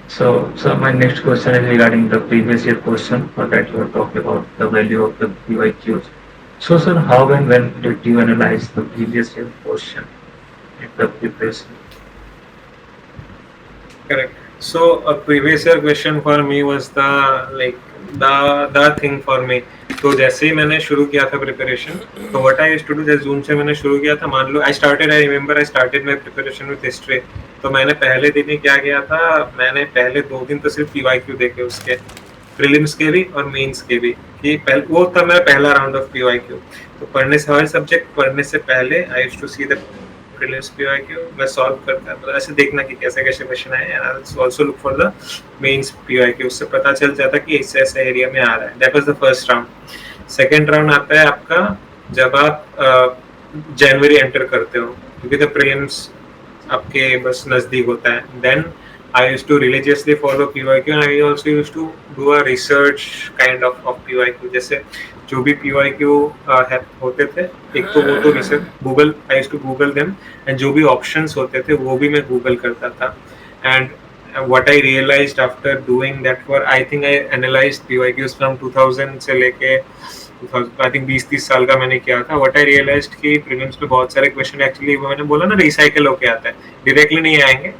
So my next question is regarding the previous year question, or that you were talking about the value of the PYQs. So sir, how and when did you analyze the previous year question in the preparation? Correct. So a previous year question for me was the thing for me. तो जैसे ही मैंने शुरू किया था preparation, तो what I used to do, जैसे June से मैंने शुरू किया था, मान लो I remember I started my preparation with history. तो मैंने पहले दिन ही क्या किया था, मैंने पहले 2 दिन तो सिर्फ पीवाईक्यू देखे उसके, प्रीलिम्स के भी और मेंस के भी, कि वो था मेरा पहला राउंड ऑफ पीवाईक्यू। तो पढ़ने से, हर सब्जेक्ट पढ़ने से पहले I used to see the prelims PYQ, मैं सॉल्व करता, मतलब ऐसे देखना कि कैसे कैसे क्वेश्चन आए, and I also look for the mains PYQ. उससे पता चल जाता कि इस ऐसे एरिया में आ रहा है। That was the first round. Second round आता है आपका जब आप जनवरी एंटर करते हो, क्योंकि द प्रीलिम्स आपके बस नजदीक होता है। Then I used to religiously follow PYQ, and I also used to do a research kind of PYQ. जैसे जो भी PYQ होते थे, एक तो वो तो research Google, I used to Google them, and जो भी options होते थे वो भी मैं Google करता था। And what I realized after doing that, for I think I analyzed PYQs from 2000 से लेके I think 20-30 साल का मैंने किया था। What I realized कि प्रीलिम्स में बहुत सारे क्वेश्चन एक्चुअली, वो मैंने बोला ना, रिसाइकल होके आता है, डायरेक्टली नहीं आएंगे,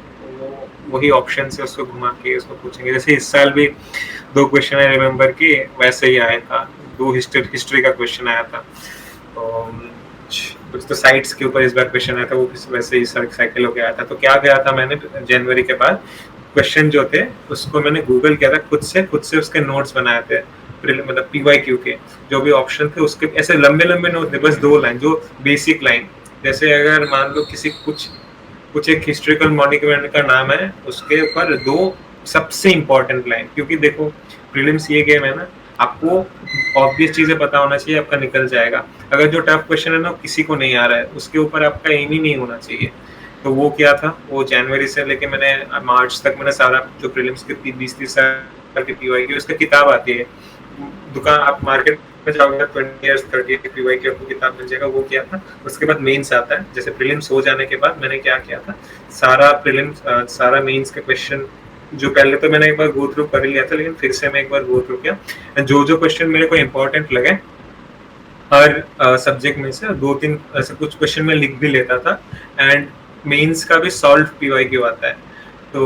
वही ऑप्शन से उसको घुमा के उसको पूछेंगे। जैसे इस साल भी 2 क्वेश्चन आई रिमेम्बर कि वैसे ही आया था, 2 हिस्ट्री का क्वेश्चन आया था, कुछ तो साइट्स के ऊपर इस बार क्वेश्चन आया था, वो वैसे ही साइकिल हो गया था। तो क्या किया था मैंने, जनवरी के बाद क्वेश्चन जो थे उसको मैंने गूगल किया था खुद से उसके नोट्स बनाए थे, मतलब पीवाईक्यू के जो भी ऑप्शन थे उसके ऐसे लंबे लंबे नोट थे, बस 2 लाइन, जो बेसिक लाइन। जैसे अगर मान लो किसी कुछ एक हिस्ट्रिकल मॉन्यूमेंट का नाम है, उसके ऊपर 2 सबसे इंपॉर्टेंट लाइन, क्योंकि देखो प्रीलिम्स ये गेम है ना, आपको ऑब्वियस चीजें पता होना चाहिए, आपका निकल जाएगा। अगर जो टफ क्वेश्चन है ना किसी को नहीं आ रहा है, उसके ऊपर आपका एम ही नहीं होना चाहिए। तो वो क्या था, वो जनवरी से लेके मैंने मार्च तक मैंने सारा जो प्रीलिम्स के 20-30 साल की पीवाईक्यू, उसका किताब आती है, दुकान आप मार्केट में जाओगे 20 years 30 years पीवाईक्यू आपको किताब मिल जाएगा, वो किया था। उसके बाद मेंस आता है, जैसे प्रीलिम्स हो जाने के बाद मैंने क्या किया था, सारा प्रीलिम्स सारा मेंस के क्वेश्चन जो पहले तो मैंने एक बार गो थ्रू कर लिया था, लेकिन फिर से मैं एक बार गो थ्रू किया, जो क्वेश्चन मेरे को इम्पोर्टेंट लगे हर सब्जेक्ट में से 2-3 ऐसे कुछ क्वेश्चन मैं लिख भी लेता था। एंड मेंस का भी सॉल्व पीवाईक्यू आता है, तो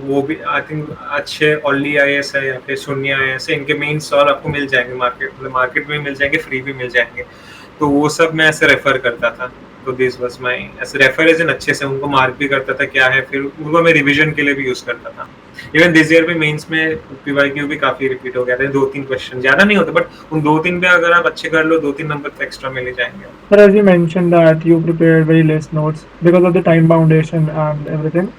वो भी आई थिंक अच्छे ओनली आईएएस है या फिर शून्य आईएएस है, इनके मेन सॉल्व आपको मिल जाएंगे मार्केट में मिल जाएंगे, फ्री भी मिल जाएंगे। तो वो सब मैं ऐसे रेफर करता था। तो दिस वाज माय ऐसे रेफरेंस, अच्छे से उनको मार्क भी करता था क्या है, फिर उनको मैं रिवीजन के लिए भी यूज करता था। इवन दिस ईयर भी मेंस में पीवाईक्यू भी काफी रिपीट हो गया था, 2-3 क्वेश्चन, ज्यादा नहीं होते, बट उन 2-3 पे अगर आप अच्छे कर लो 2-3 नंबर तो एक्स्ट्रा मिल जाएंगे। But as you mentioned that you prepared very less notes because of the time foundation and everything.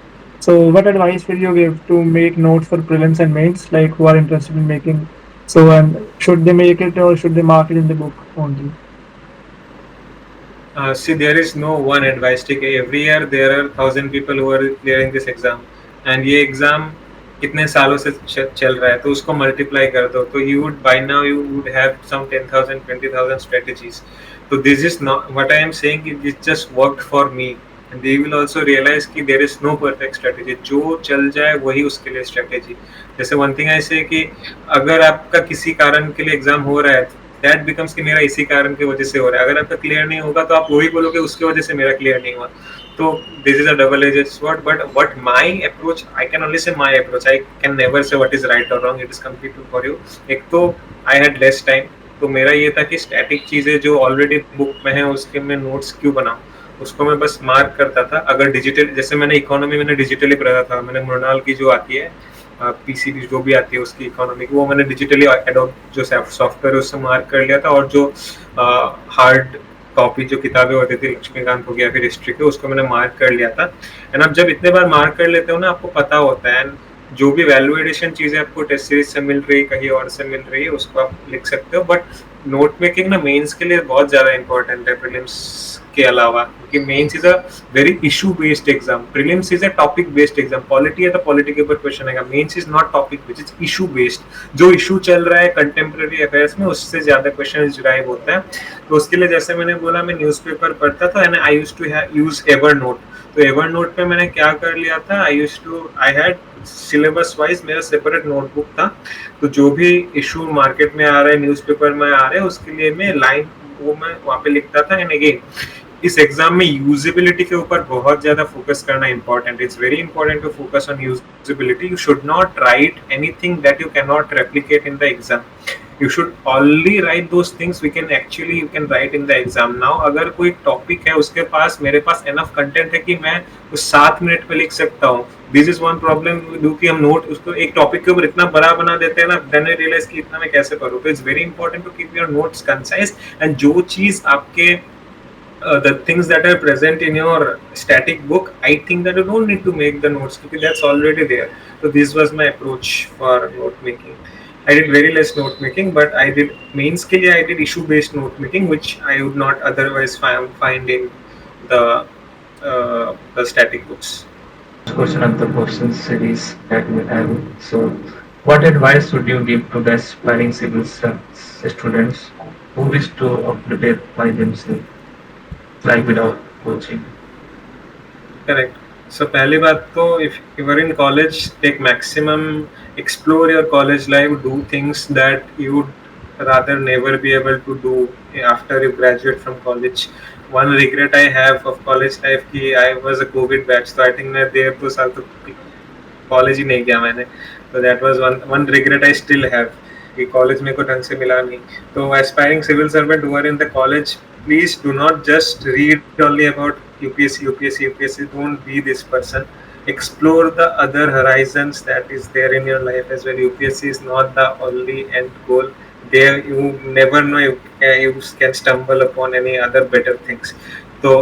So what advice will you give to make notes for prelims and mains, like who are interested in making? So and should they make it or should they mark it in the book only? See, there is no one advice. ठीक है, every year there are 1,000 people who are clearing this exam, and ये exam कितने सालों से चल रहा है, तो उसको मल्टीप्लाई कर दो, तो you would by now you would have some 10,000 20,000 strategies. So this is not what I am saying, it just worked for me, and they will also realize कि there is no perfect strategy, जो चल जाए वही उसके लिए strategy। जैसे one thing I say कि अगर आपका किसी कारण के लिए एग्जाम हो रहा है, दैट बिकम्स कि मेरा इसी कारण की वजह से हो रहा है। अगर आपका क्लियर नहीं होगा तो आप वही बोलोगे उसकी वजह से मेरा क्लियर नहीं हुआ। तो this is a double edged sword, but what my approach, I can only say my approach, I can never say what is right और wrong, it is completely for you. एक तो आई हैड लेस टाइम, तो मेरा ये था कि static चीजें जो ऑलरेडी बुक में है उसके मैं नोट्स क्यों बनाऊं, उसको मैं बस मार्क करता था। अगर डिजिटल, जैसे मैंने इकोनॉमी मैंने डिजिटली पढ़ा था, मैंने मृणाल की जो आती है पीसीबी जो भी आती है उसकी इकोनॉमिक, वो मैंने डिजिटली एडोब जो सॉफ्टवेयर उससे मार्क कर लिया था, और जो हार्ड कॉपी जो किताबें होती थी लक्ष्मीकांत हो गया फिर हिस्ट्री के, उसको मैंने मार्क कर लिया था। एंड अब जब इतने बार मार्क कर लेते हो ना, आपको पता होता है, एंड जो भी वैल्यू एडिशन चीजें आपको टेस्ट सीरीज से मिल रही है, कहीं और से मिल रही है, उसको आप लिख सकते हो। बट नोट मेकिंग ना मेंस के लिए बहुत ज्यादा इंपॉर्टेंट है प्रीलिम्स के अलावा, क्योंकि mains is a very issue based exam, prelims is a topic based exam. Polity है तो पॉलिटी के ऊपर क्वेश्चन आएगा, mains is not topic based, is issue based. जो इशू चल रहा है कंटेम्प्रेरी अफेयर्स में, उससे ज्यादा क्वेश्चन डिराइव होता है। तो उसके लिए जैसे मैंने बोला, मैं न्यूज़पेपर पढ़ता था and I used to use Evernote. तो एवरनोट पे मैंने क्या कर लिया था, आई हैड सिलेबस वाइज मेरा सेपरेट नोटबुक था। तो जो भी इशू मार्केट में आ रहा है, न्यूज़पेपर में आ रहा है, उसके लिए मैं लाइन वो मैं वहाँ पे लिखता था। एंड अगेन इस एग्जाम में यूजेबिलिटी के ऊपर बहुत ज्यादा फोकस करना important. It's very important to focus on usability. You should not write anything that you can not replicate in the exam. You should only write those things we can actually you can write in the exam. Now अगर कोई topic है उसके पास मेरे पास enough content है कि मैं उस 7 minute में लिख सकता हूँ. This is one problem do कि हम नोट उसको एक टॉपिक के ऊपर इतना बड़ा बना देते हैं ना, देन आई रियलाइज कि इतना मैं कैसे करूँ. तो it's very important to keep your notes concise. And जो चीज आपके the things that are present in your static book, I think that you don't need to make the notes because that's already there. So this was my approach for note making. I did very less note making, but I did mains ke liye I did issue based note making, which I would not otherwise find in the static books. Question of the question series that we have. So, what advice would you give to the aspiring civil service students who wish to prepare by themselves, like without coaching? Correct. So पहली बात तो if you are in college, take maximum, explore your college life, do things that you would rather never be able to do after you graduate from college. One regret I have of college life कि I was a COVID batch, तो I think मैं 1.5-2 साल तो college ही नहीं किया मैंने. तो that was one regret I still have कि कॉलेज में को ढंग से मिला नहीं. तो aspiring civil servant who are in the college, please do not just read only about UPSC. Don't be this person. Explore the other horizons that is there in your life as well. UPSC is not the only end goal. There you never know, you can stumble upon any other better things. So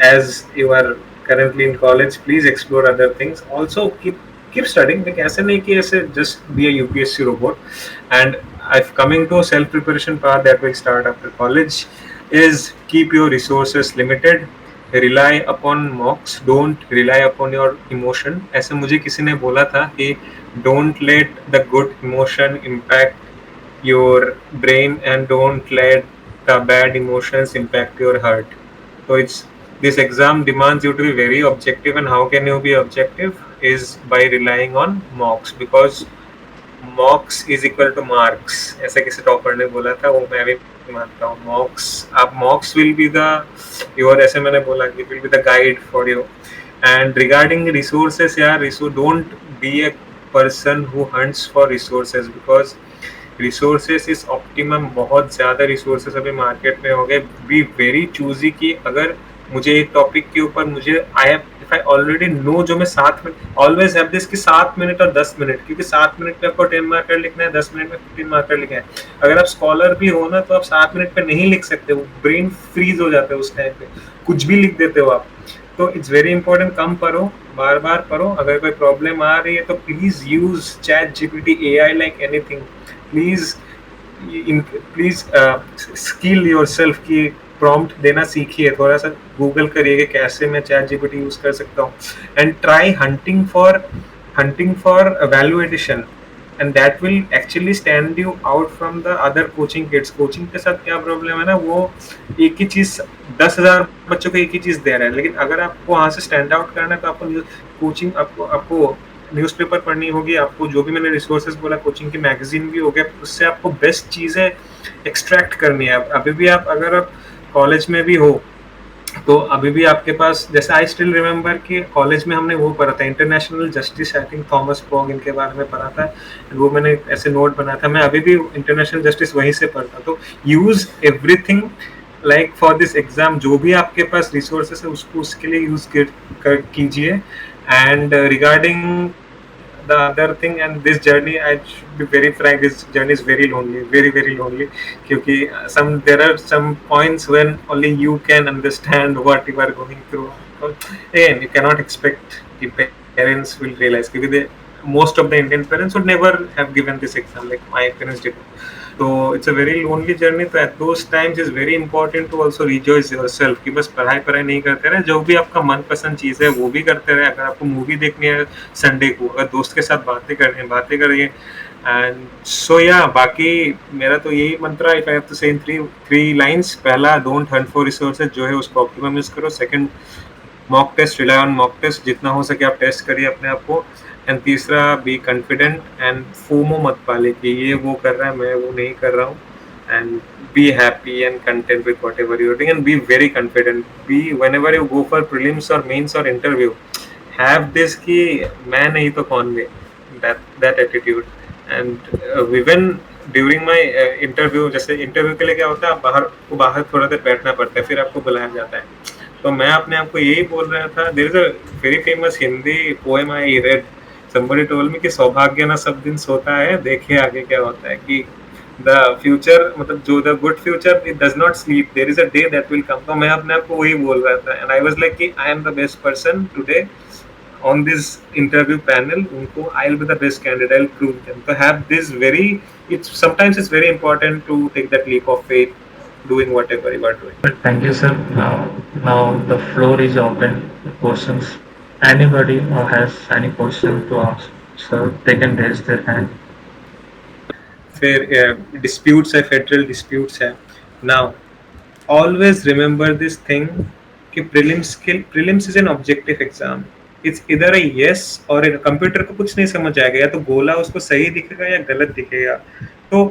as you are currently in college, please explore other things. Also keep studying. like ऐसे नहीं कि ऐसे just be a UPSC robot. And if coming to self preparation part that will start after college is keep your resources limited. Rely upon mocks, don't rely upon your emotion. ऐसे मुझे किसी ने बोला था कि don't let the good emotion impact your brain and don't let the bad emotions impact your heart. So this exam demands you to be very objective, and how can you be objective is by relying on mocks, because mocks is equal to marks. ऐसा किसी topper ने बोला था, वो मैं भी मानता हूँ. mocks will be the your, ऐसे मैंने बोला कि will be the guide for you. And regarding resources, यार, don't be a person who hunts for resources, because resources is optimum. बहुत ज़्यादा रिसोर्सेज अभी मार्केट में हो गए. बी वेरी चूजी कि अगर मुझे एक टॉपिक के ऊपर मुझे इफ आई ऑलरेडी नो जो मैं 7 मिनट ऑलवेज हैव दिस कि 7 मिनट और 10 मिनट, क्योंकि 7 मिनट में आपको 10 मार्कर लिखना है, 10 मिनट में 15 मार्कर लिखना है. अगर आप स्कॉलर भी हो ना तो आप 7 मिनट पे नहीं लिख सकते हो. ब्रेन फ्रीज हो जाता है उस टाइम पे, कुछ भी लिख देते हो आप. तो इट्स वेरी इंपॉर्टेंट, कम पढ़ो, बार बार पढ़ो. अगर कोई प्रॉब्लम आ रही है तो please use ChatGPT, AI like anything. Please skill yourself की प्रॉम्प्ट देना सीखिए. थोड़ा सा गूगल करिए कि कैसे मैं ChatGPT यूज कर सकता हूँ. And try hunting for value addition, and that will actually stand you out from the other coaching kids. Coaching के साथ क्या प्रॉब्लम है ना, वो एक ही चीज 10,000 बच्चों को एक ही चीज दे रहा है. लेकिन अगर आपको वहां से स्टैंड आउट करना है तो आपको कोचिंग आपको न्यूज़पेपर पढ़नी होगी. आपको जो भी मैंने रिसोर्सेज बोला, कोचिंग की मैगजीन भी हो गया, उससे आपको बेस्ट चीज़ें एक्सट्रैक्ट करनी है. अभी भी आप अगर आप कॉलेज में भी हो तो अभी भी आपके पास, जैसे आई स्टिल रिमेम्बर कि कॉलेज में हमने वो पढ़ा था international justice, I think Thomas पॉग इनके बारे में पढ़ा था. वो मैंने ऐसे नोट बनाया था. मैं अभी भी इंटरनेशनल जस्टिस वहीं से पढ़ता. तो use everything like for this exam. जो भी आपके पास रिसोर्सेस है उसको उसके लिए यूज़ कीजिए. And regarding the other thing, and this journey, I should be very frank, this journey is very lonely, very lonely. क्योंकि there are some points when only you can understand what you are going through. And you cannot expect the parents will realize, because most of the Indian parents would never have given this exam like my parents did. तो it's a very lonely journey. तो at those times is very important to also rejoice yourself कि बस पढ़ाई नहीं करते रहे, जो भी आपका मनपसंद चीज़ है वो भी करते रहे. अगर आपको मूवी देखनी है संडे को, अगर दोस्त के साथ बातें करनी है बातें करिए. एंड सो या बाकी मेरा तो यही मंत्र है, if I have to say in three lines. पहला, डोंट हंट फॉर रिसोर्सेज, जो है उसको ऑप्टिमम यूज करो. Second, mock test, rely on mock test, जितना हो सके आप टेस्ट करिए अपने आप को. एंड तीसरा, बी कॉन्फिडेंट एंड फोमो मत पाले कि ये वो कर रहा है मैं वो नहीं कर रहा हूँ. And be happy and content with whatever you are doing, and be very confident. Be whenever you go for prelims और मेंस और इंटरव्यू, हैव दिस कि मैं नहीं तो कौन दे, that attitude. And even during my interview, जैसे interview के लिए क्या होता है, आप बाहर थोड़ा देर बैठना पड़ता है, फिर आपको बुलाया जाता है। तो मैं अपने आप को यही बोल रहा था, there is a very famous Hindi poem I read, somebody told me कि सौभाग्य ना सब दिन सोता है, देखिए आगे क्या होता है, कि द फ्यूचर, मतलब जो the good future it does not sleep, there is a day that will come. तो मैं अपने आप को वही बोल रहा था, एंड आई वाज लाइक कि I am the best person today on this interview panel, unko I'll be the best candidate, I'll prove them. To have this very, it's sometimes it's very important to take that leap of faith doing whatever you are doing. But thank you, sir. Now the floor is open for questions. Anybody who has any question to ask, sir, they can raise their hand. फिर disputes है, federal disputes है. Now always remember this thing कि prelims is an objective exam. It's either a yes or a, computer को कुछ नहीं समझ आएगा, या तो गोला उसको सही दिखेगा या गलत दिखेगा। तो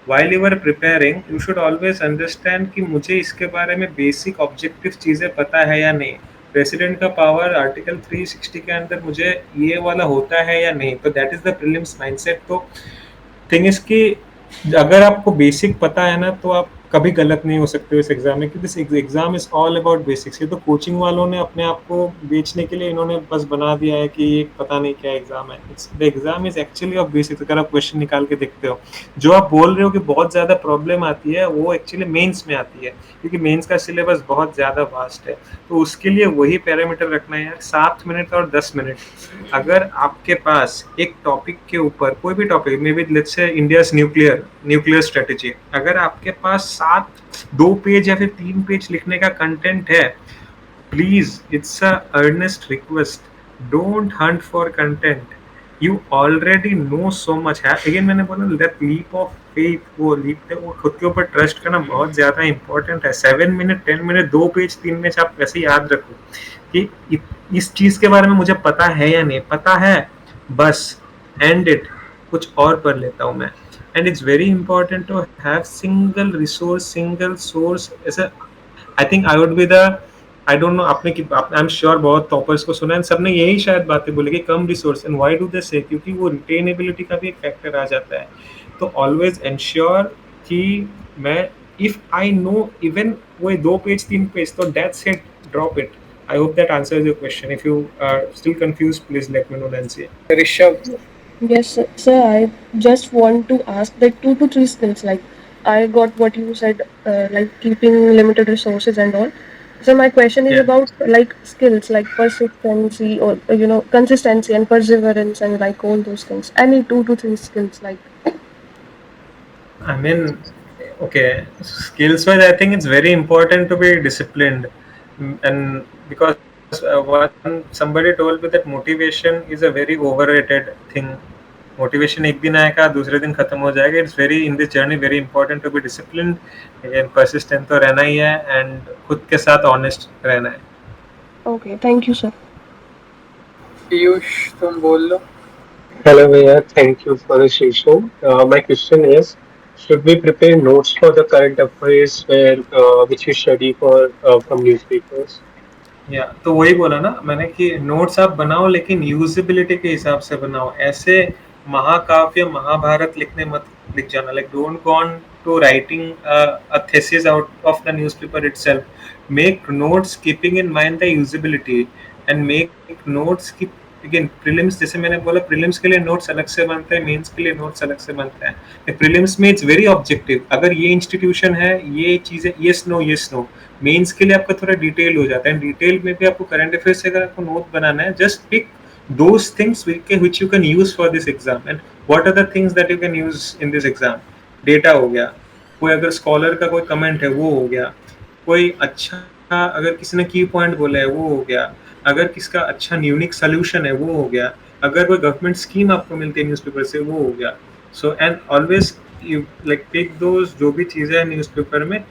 while you are preparing you should always understand कि मुझे इसके बारे में बेसिक ऑब्जेक्टिव चीज़ें पता है या नहीं, प्रेसिडेंट का पावर आर्टिकल 360 के अंदर मुझे ये वाला होता है या नहीं। तो that is the prelims mindset. तो थिंग इज कि अगर आपको बेसिक पता है ना, तो आप कभी गलत नहीं हो सकते इस एग्जाम में, क्योंकि this exam is all about basics. ये तो कोचिंग वालों ने अपने आप को बेचने के लिए इन्होंने बस बना दिया है कि ये पता नहीं क्या एग्जाम है। It's the exam is actually of basics. अगर आप क्वेश्चन निकाल के देखते हो, जो आप बोल रहे हो कि बहुत ज़्यादा प्रॉब्लम आती है, वो एक्चुअली मेंस में आती है, क्योंकि मेंस का सिलेबस बहुत ज़्यादा वास्ट है। तो उसके लिए वही पैरामीटर रखना है यार, 7 मिनट और 10 मिनट। अगर आपके पास एक टॉपिक के ऊपर, कोई भी topic, may be let's say India's nuclear strategy, अगर आपके पास 2 पेज या फिर 3 पेज लिखने का कंटेंट है, please it's a earnest request, don't hunt for content, you already know so much है। अगेन मैंने बोला दैट लीप ऑफ फेथ, वो खुद के ऊपर ट्रस्ट करना बहुत ज्यादा इंपॉर्टेंट है। 7 मिनट 10 मिनट 2 पेज 3 पेज आप वैसे याद रखो कि इस चीज के बारे में मुझे पता है या नहीं पता है, बस एंड इट, कुछ और पढ़ लेता हूँ मैं। And it's very important to have single resource, single source. ऐसा I think I would be the, I don't know आपने आई एम श्योर बहुत टॉपर्स को सुना है, सबने यही शायद बातें बोली कि कम resource. And why do they say, क्योंकि वो रिटेनेबिलिटी का भी एक फैक्टर आ जाता है। तो ऑलवेज एंश्योर कि मैं, इफ आई नो इवन वो 2 पेज 3 पेज, तो that's it, drop it. I hope that answers your question. If you are still confused, please let me know, Nancy. Rishabh. Yes, sir. I just want to ask like 2 to 3 skills. Like I got what you said, like keeping limited resources and all. So my question is Yeah. about like skills, like persistency or consistency and perseverance and like all those things. Any 2 to 3 skills like. I mean, okay, skills wise, I think it's very important to be disciplined, and because one somebody told me that motivation is a very overrated thing. Motivation एक दिन आएगा, दूसरे दिन खत्म हो जाएगा। It's very, in this journey very important to be disciplined, again persistent तो रहना ही है, एंड खुद के साथ ऑनेस्ट रहना है। Okay, thank you, sir. Piyush तुम बोल लो। Hello, Maya. Thank you for the session. My question is, should we prepare notes for the current affairs which we study for from newspapers? या तो वही बोला ना मैंने कि नोट्स आप बनाओ, लेकिन यूजेबिलिटी के हिसाब से बनाओ। ऐसे महाकाव्य महाभारत लिखने मत लिख जाना, like don't go on to writing a thesis out of the newspaper itself. Make notes keeping in mind the usability, and make notes की, अगेन प्रीलिम्स, जैसे मैंने बोला प्रीलिम्स के लिए नोट्स अलग से बनते हैं, मेंस के लिए नोट्स अलग से बनते हैं। प्रीलिम्स में इट्स वेरी ऑब्जेक्टिव, अगर ये इंस्टीट्यूशन है, ये चीजें, यस नो। मेंस के लिए आपका थोड़ा डिटेल हो जाता है, डिटेल में भी आपको करंट अफेयर्स से अगर आपको नोट बनाना है, just pick those things which you can use for this exam. And what are the things that you can use in this exam? Data हो गया, कोई अगर स्कॉलर का कोई कमेंट है वो हो गया, कोई अच्छा अगर किसी ने की पॉइंट बोला है वो हो गया, अगर किसका अच्छा यूनिक सोल्यूशन है वो हो गया, अगर कोई गवर्नमेंट स्कीम आपको मिलती है न्यूज़पेपर से वो हो गया। So and always you like take those, जो भी चीज़ें हैं न्यूज़पेपर में,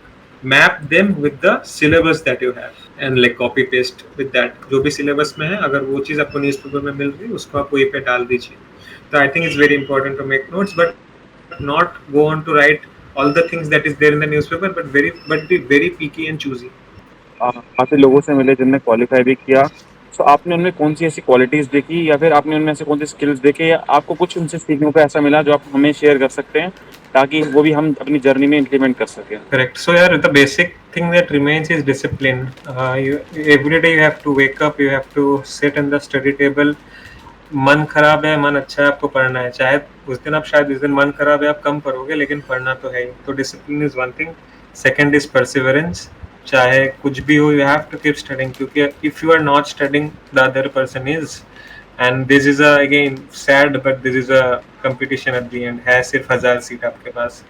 map them with the syllabus that you have, and like copy paste with that, जो भी सिलेबस में है, अगर वो चीज़ आपको न्यूज़पेपर में मिल रही है उसको आप वहीं पे डाल दीजिए। तो I think it's very important to make notes, but not go on to write all the things that is there in the newspaper, but be very picky and choosy. काफी लोगों से मिले जिनने क्वालिफाई भी किया, तो आपने उनमें कौन सी ऐसी क्वालिटीज देखी, या फिर आपने उनमें से कौन सी स्किल्स देखे, या आपको कुछ उनसे सीखने को ऐसा मिला जो आप हमें शेयर कर सकते हैं ताकि वो भी हम अपनी जर्नी में इम्प्लीमेंट कर सकें? Correct. So yeah, the basic thing that remains is discipline. Every day you have to wake up, you have to sit in the study table. मन खराब है, मन अच्छा है, आपको पढ़ना है, चाहे उस दिन आप शायद इस दिन मन खराब है आप कम पढ़ोगे लेकिन पढ़ना तो है ही. तो discipline is one thing. Second is perseverance. चाहे कुछ भी हो, you have to keep studying, क्योंकि if you are not studying the other person is. And this is again sad but this is a competition at the end. है सिर्फ 1000 seat आपके पास.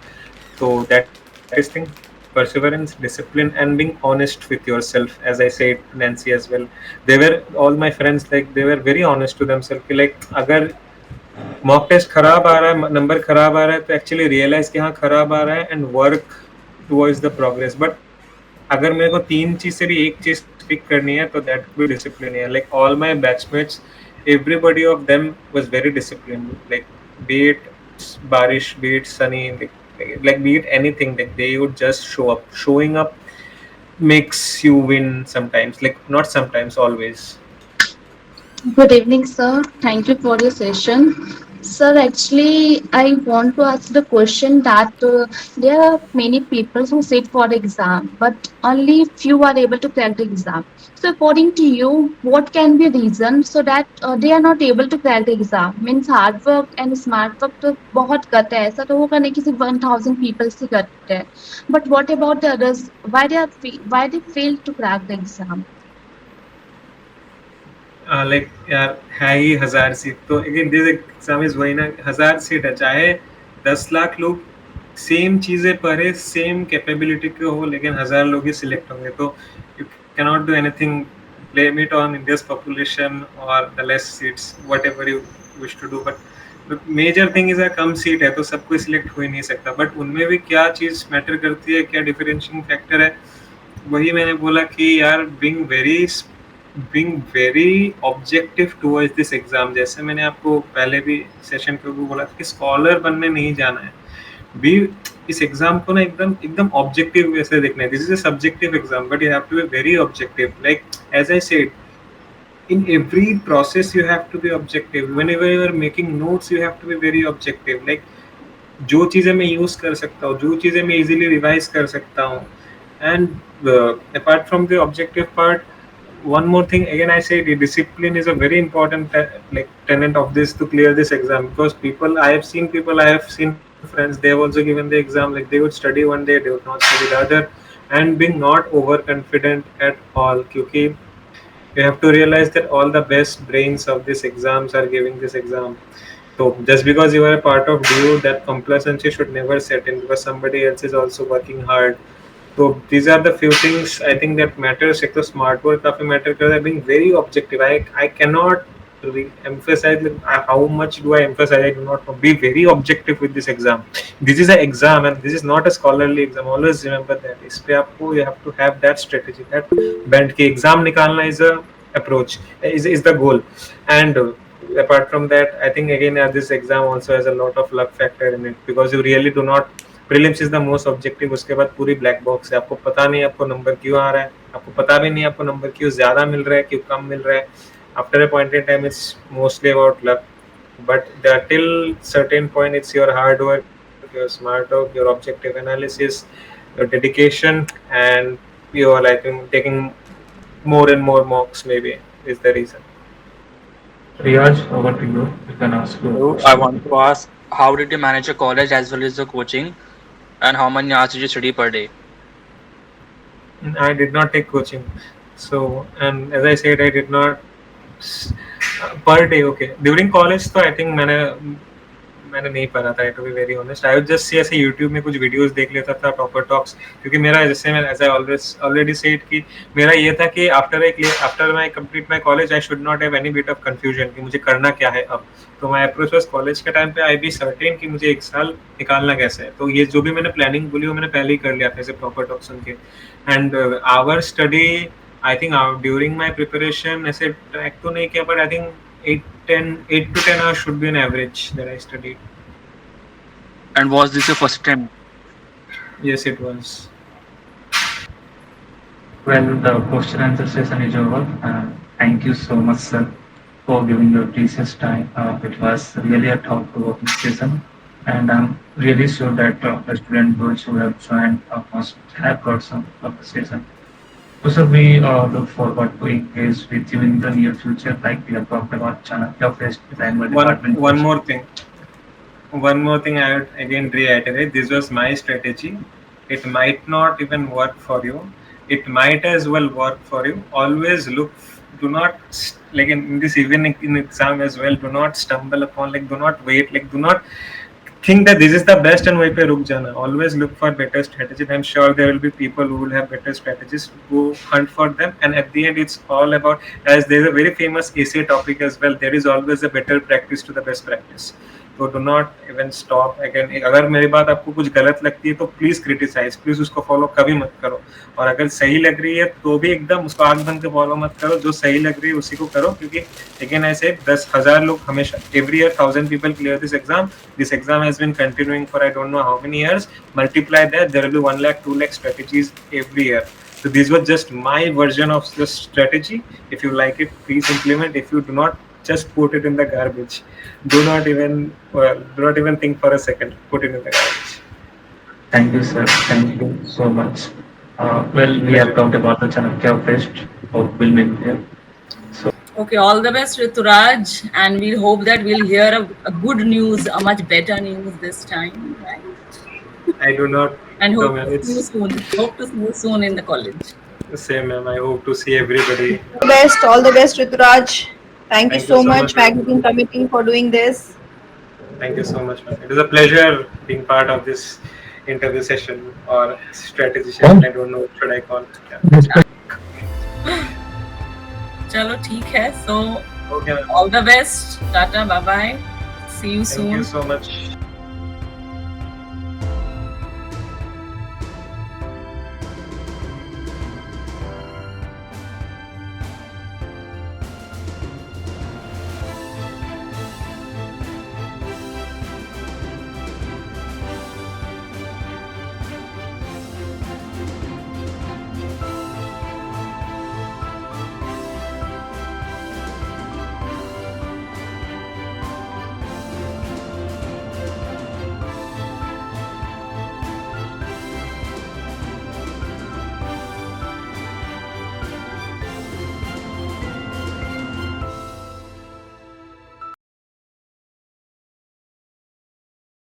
तो that is thing. Perseverance, discipline, and being honest with yourself, as I said Nancy as well. They were all my friends, like they were very honest to themselves कि like अगर mock test खराब आ रहा है, number खराब आ रहा है, तो actually realise कि हाँ खराब आ रहा है and work towards the progress. But अगर मेरे को 3 चीज से भी एक चीज पिक करनी है तो दैट बी डिसिप्लिन है. Like all my batchmates, everybody of them was very disciplined. Like be it barish, be it sunny, like be it anything, like they would just show up. Showing up makes you win sometimes, like not sometimes, always. Good evening, sir. Thank you for your session. Sir, actually, I want to ask the question that there are many people who sit for the exam, but only few are able to crack the exam. So, according to you, what can be reason so that they are not able to crack the exam? Means hard work and smart work तो बहुत करते हैं, ऐसा तो होगा नहीं कि सिर्फ 1000 people से करते हैं. But what about the others? Why they fail to crack the exam? Like यार है ही 1000 सीट. तो अगेन दिस एग्जाम इज वही ना, 1000 सीट है. चाहे 10 लाख लोग सेम चीजें पढ़े, सेम कैपेबिलिटी के हो, लेकिन 1000 लोग ही सिलेक्ट होंगे. तो you cannot do anything. Blame it on India's population और the less seats, whatever you wish to do. But major thing is कम सीट है तो सब कोई सिलेक्ट हो ही नहीं सकता. बट उनमें भी क्या चीज मैटर करती है, क्या डिफरेंशिएटिंग फैक्टर है, वही मैंने बोला कि यार being very objective towards this exam. जैसे मैंने आपको पहले भी सेशन पे भी बोला था कि स्कॉलर बनने नहीं जाना है. भी इस एग्जाम को ना एकदम एकदम ऑब्जेक्टिव वे से देखना है. This is a subjective exam but you have to be very objective. Like as I said, in every process you have to be objective. Whenever you are making notes you have to be very objective. Like जो चीज़ें मैं use कर सकता हूँ, जो चीज़ें मैं easily revise कर सकता हूँ. And apart from the objective part, one more thing again, I say the discipline is a very important like tenet of this to clear this exam. Because I have seen friends, they have also given the exam, like they would study one day, they would not study the other, and being not overconfident at all. Because you have to realize that all the best brains of these exams are giving this exam. So just because you are a part of DU, that complacency should never set in, because somebody else is also working hard. So these are the few things I think that matters. एक तो smart work काफी matter करता है. Being very objective, I cannot emphasize, like, how much do I emphasize. I do not know. Be very objective with this exam. This is an exam and this is not a scholarly exam. Always remember that. इस पे आपको you have to have that strategy, that bend के exam निकालना is a approach, is the goal. And apart from that, I think again this exam also has a lot of luck factor in it, because you really do not. Prelims is the most objective. उसके बाद पूरी black box है. आपको पता नहीं आपको number क्यों आ रहा है, आपको पता भी नहीं आपको नंबर क्यों ज्यादा मिल रहा है, क्यों कम मिल रहा है. After a point in time it's mostly about luck. But till certain point it's your hard work, your smart work, your objective analysis, your dedication, and your I think taking more and more mocks maybe is the reason. Riyaj, over to you. You can ask your So I question. want to ask, how did you manage your college as well as the coaching, and how many hours did you study per day? I did not take coaching. So, and as I said, I did not per day. Okay, during college, तो I think मैंने नहीं पढ़ा था, to be very honest. I would just see ऐसे YouTube में कुछ videos देख लेता था, टॉपर टॉक्स. क्योंकि मेरा जैसे मैं एज आई ऑलरेडी सेड कि मेरा ये था कि after my complete my college I should not have any bit of confusion कि मुझे करना क्या है अब. तो माय अप्रोच वाज कॉलेज के टाइम पे आई बी सर्टेन कि मुझे एक साल निकालना कैसे है. तो ये जो भी मैंने प्लानिंग बोली वो मैंने पहले ही कर लिया था ऐसे प्रॉपर टॉक सुन के. And our study I think during my preparation ऐसे ट्रैक तो नहीं किया, but I think 8 to 10 hours should be an average that I studied. And was this your first attempt? Yes, it was. Well, the question answer session is over. Thank you so much, sir, for giving your precious time. It was really a thought-provoking session. and I'm really sure that the student those who have joined must have got some appreciation. So, sir, we look forward to engage with you in the near future, like we have talked about Chanakya Fest with Annual Department. One more thing. One more thing I would again reiterate, this was my strategy. It might not even work for you. It might as well work for you. Always look, do not, like in this, even in exam as well, do not stumble upon, like do not wait, like do not think that this is the best and wahi pe ruk jana. Always look for better strategies. I'm sure there will be people who will have better strategies. Go hunt for them. And at the end, it's all about, as there's a very famous essay topic as well, there is always a better practice to the best practice. तो do not even stop again. अगर मेरी बात आपको कुछ गलत लगती है तो प्लीज क्रिटिसाइज, प्लीज उसको फॉलो कभी मत करो. और अगर सही लग रही है तो भी एकदम उसको आंख बंद के फॉलो मत करो. जो सही लग रही है उसी को करो, क्योंकि अगेन ऐसे 10,000 लोग हमेशा, every year 1000 people clear this exam. This exam has been continuing for I don't know how many years. Multiply that, there will be 1 lakh 2 lakh strategies every year. So this was just my version of the strategy. If you like it, please implement. If you do not, just put it in the garbage. Do not even think for a second. Put it in the garbage. Thank you, sir. Thank you so much. Well, we have talked about the Chanakya Fest. Hope we'll meet there. Okay, all the best, Rituraj, and we hope that we'll hear a good news, a much better news this time, right? I do not. And No, hope ma'am, to see you soon. Hope to see you soon in the college. Same, ma'am. I hope to see everybody. All the best, Rituraj. Thank you Thank so you so much, much. Magazine Committee, for doing this. Thank you so much, ma'am. It is a pleasure being part of this interview session or strategy session. I don't know what should I call it. Yeah. Chalo, theek hai. So, Okay, ma'am. all the best. Tata, bye bye. See you Thank soon. you so much.